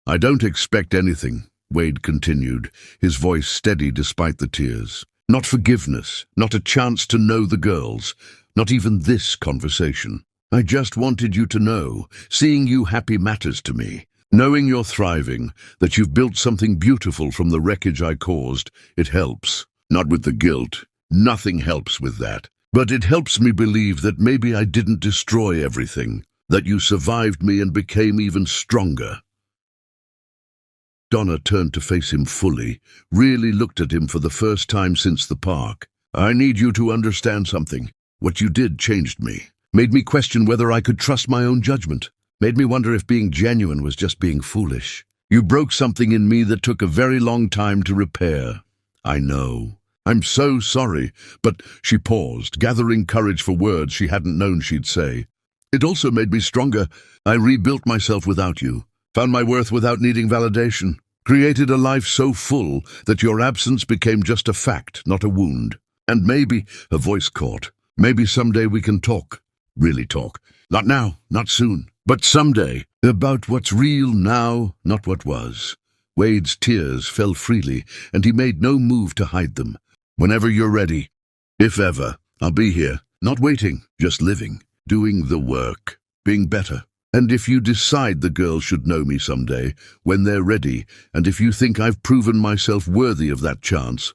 "I don't expect anything," Wade continued, his voice steady despite the tears. "Not forgiveness, not a chance to know the girls, not even this conversation. I just wanted you to know, seeing you happy matters to me. Knowing you're thriving, that you've built something beautiful from the wreckage I caused, it helps. Not with the guilt. Nothing helps with that. But it helps me believe that maybe I didn't destroy everything, that you survived me and became even stronger." Donna turned to face him fully, really looked at him for the first time since the park. "I need you to understand something. What you did changed me. Made me question whether I could trust my own judgment. Made me wonder if being genuine was just being foolish. You broke something in me that took a very long time to repair. I know. I'm so sorry." But she paused, gathering courage for words she hadn't known she'd say. "It also made me stronger. I rebuilt myself without you. Found my worth without needing validation. Created a life so full that your absence became just a fact, not a wound. And maybe," her voice caught, "maybe someday we can talk. Really talk. Not now, not soon, but someday. About what's real now, not what was." Wade's tears fell freely, and he made no move to hide them. "Whenever you're ready, if ever, I'll be here. Not waiting, just living, doing the work, being better. And if you decide the girls should know me someday, when they're ready, and if you think I've proven myself worthy of that chance,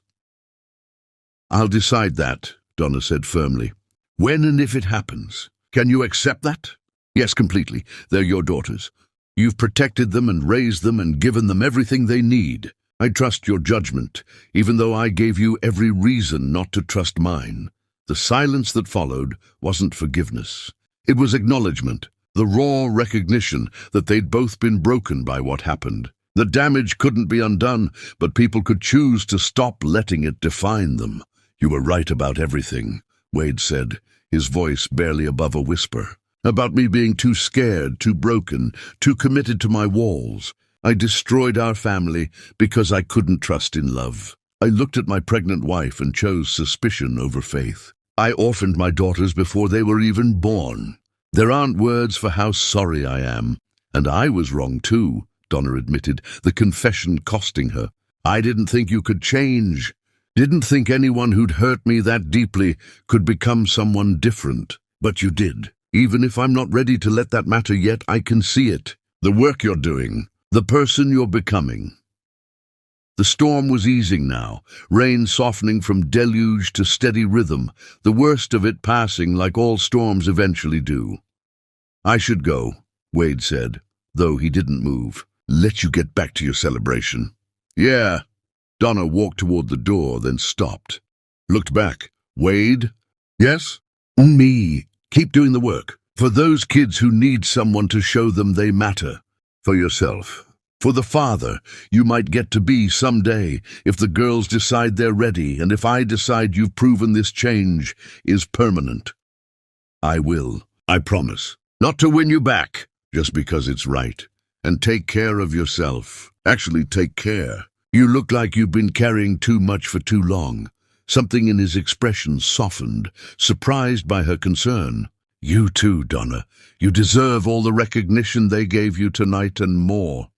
I'll decide that," Donna said firmly. "When and if it happens. Can you accept that?" "Yes, completely. They're your daughters. You've protected them and raised them and given them everything they need. I trust your judgment, even though I gave you every reason not to trust mine." The silence that followed wasn't forgiveness. It was acknowledgement, the raw recognition that they'd both been broken by what happened. The damage couldn't be undone, but people could choose to stop letting it define them. "You were right about everything," Wade said, his voice barely above a whisper. "About me being too scared, too broken, too committed to my walls. I destroyed our family because I couldn't trust in love. I looked at my pregnant wife and chose suspicion over faith. I orphaned my daughters before they were even born. There aren't words for how sorry I am. And I was wrong too," Donna admitted, the confession costing her. "I didn't think you could change. Didn't think anyone who'd hurt me that deeply could become someone different. But you did. Even if I'm not ready to let that matter yet, I can see it. The work you're doing. The person you're becoming." The storm was easing now, rain softening from deluge to steady rhythm, the worst of it passing like all storms eventually do. "I should go," Wade said, though he didn't move. "Let you get back to your celebration." "Yeah." Donna walked toward the door, then stopped. Looked back. "Wade?" "Yes?" "Me. Keep doing the work. For those kids who need someone to show them they matter. For yourself. For the father you might get to be someday if the girls decide they're ready, and if I decide you've proven this change is permanent. I will. I promise. Not to win you back, just because it's right. And take care of yourself. Actually, take care. You look like you've been carrying too much for too long." Something in his expression softened, surprised by her concern. "You too, Donna. You deserve all the recognition they gave you tonight and more."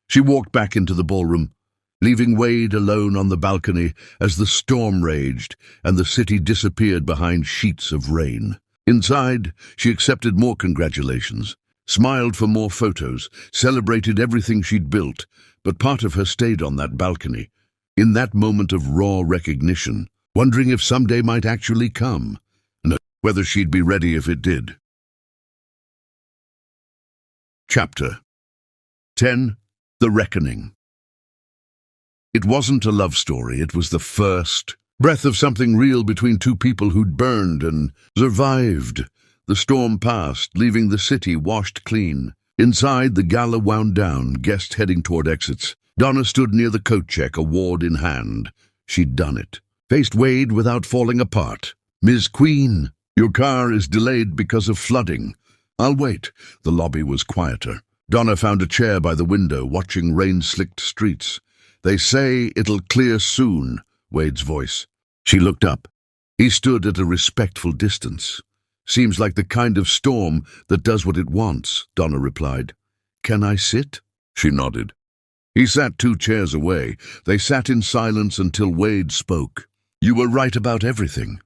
She walked back into the ballroom, leaving Wade alone on the balcony as the storm raged and the city disappeared behind sheets of rain. Inside, she accepted more congratulations, smiled for more photos, celebrated everything she'd built, but part of her stayed on that balcony, in that moment of raw recognition, wondering if someday might actually come, and whether she'd be ready if it did. Chapter 10. The Reckoning. It wasn't a love story, it was the first breath of something real between two people who'd burned and survived. The storm passed, leaving the city washed clean. Inside, the gala wound down, guests heading toward exits. Donna stood near the coat check, award in hand. She'd done it. Faced Wade without falling apart. "Ms. Queen, your car is delayed because of flooding." "I'll wait." The lobby was quieter. Donna found a chair by the window, watching rain-slicked streets. "They say it'll clear soon," Wade's voice. She looked up. He stood at a respectful distance. "Seems like the kind of storm that does what it wants," Donna replied. "Can I sit?" She nodded. He sat 2 chairs away. They sat in silence until Wade spoke. "You were right about everything.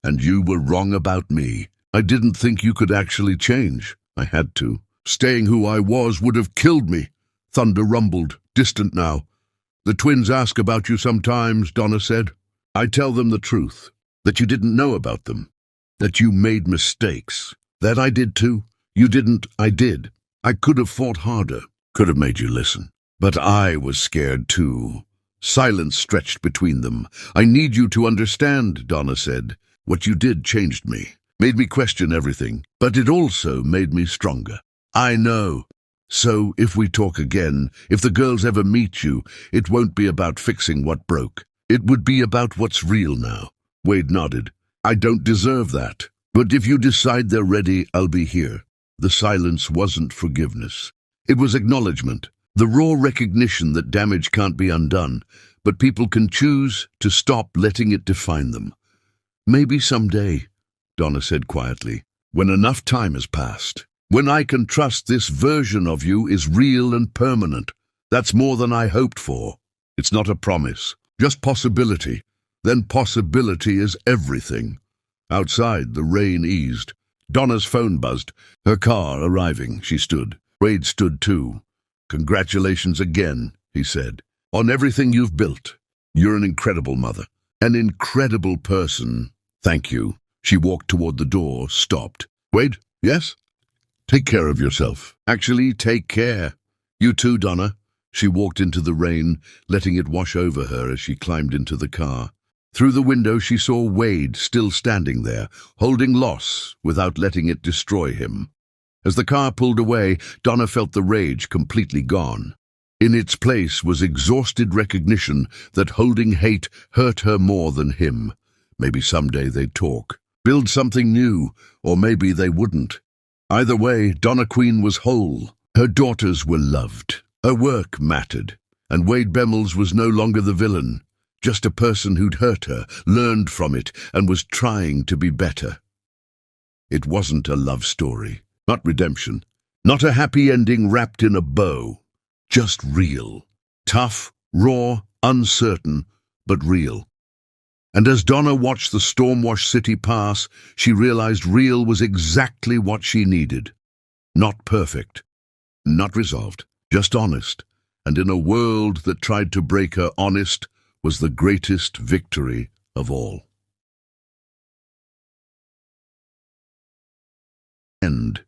And you were wrong about me. I didn't think you could actually change. I had to. Staying who I was would have killed me." Thunder rumbled, distant now. "The twins ask about you sometimes," Donna said. "I tell them the truth, that you didn't know about them, that you made mistakes. That I did too. You didn't, I did. I could have fought harder, could have made you listen. But I was scared too. Silence stretched between them. I need you to understand, Donna said. What you did changed me, made me question everything, but it also made me stronger. I know. So if we talk again, if the girls ever meet you, it won't be about fixing what broke. It would be about what's real now. Wade nodded. I don't deserve that. But if you decide they're ready, I'll be here. The silence wasn't forgiveness. It was acknowledgement. The raw recognition that damage can't be undone, but people can choose to stop letting it define them. Maybe someday, Donna said quietly, when enough time has passed. When I can trust this version of you is real and permanent. That's more than I hoped for. It's not a promise, just possibility. Then possibility is everything. Outside, the rain eased. Donna's phone buzzed. Her car arriving, she stood. Wade stood too. Congratulations again, he said, on everything you've built. You're an incredible mother, an incredible person. Thank you. She walked toward the door, stopped. Wade, yes? Take care of yourself. Actually, take care. You too, Donna. She walked into the rain, letting it wash over her as she climbed into the car. Through the window, she saw Wade still standing there, holding loss without letting it destroy him. As the car pulled away, Donna felt the rage completely gone. In its place was exhausted recognition that holding hate hurt her more than him. Maybe someday they'd talk, build something new, or maybe they wouldn't. Either way, Donna Queen was whole. Her daughters were loved. Her work mattered. And Wade Bemmels was no longer the villain, just a person who'd hurt her, learned from it, and was trying to be better. It wasn't a love story, not redemption, not a happy ending wrapped in a bow. Just real. Tough, raw, uncertain, but real. And as Donna watched the storm-washed city pass, she realized real was exactly what she needed. Not perfect, not resolved, just honest. And in a world that tried to break her, honest was the greatest victory of all. End.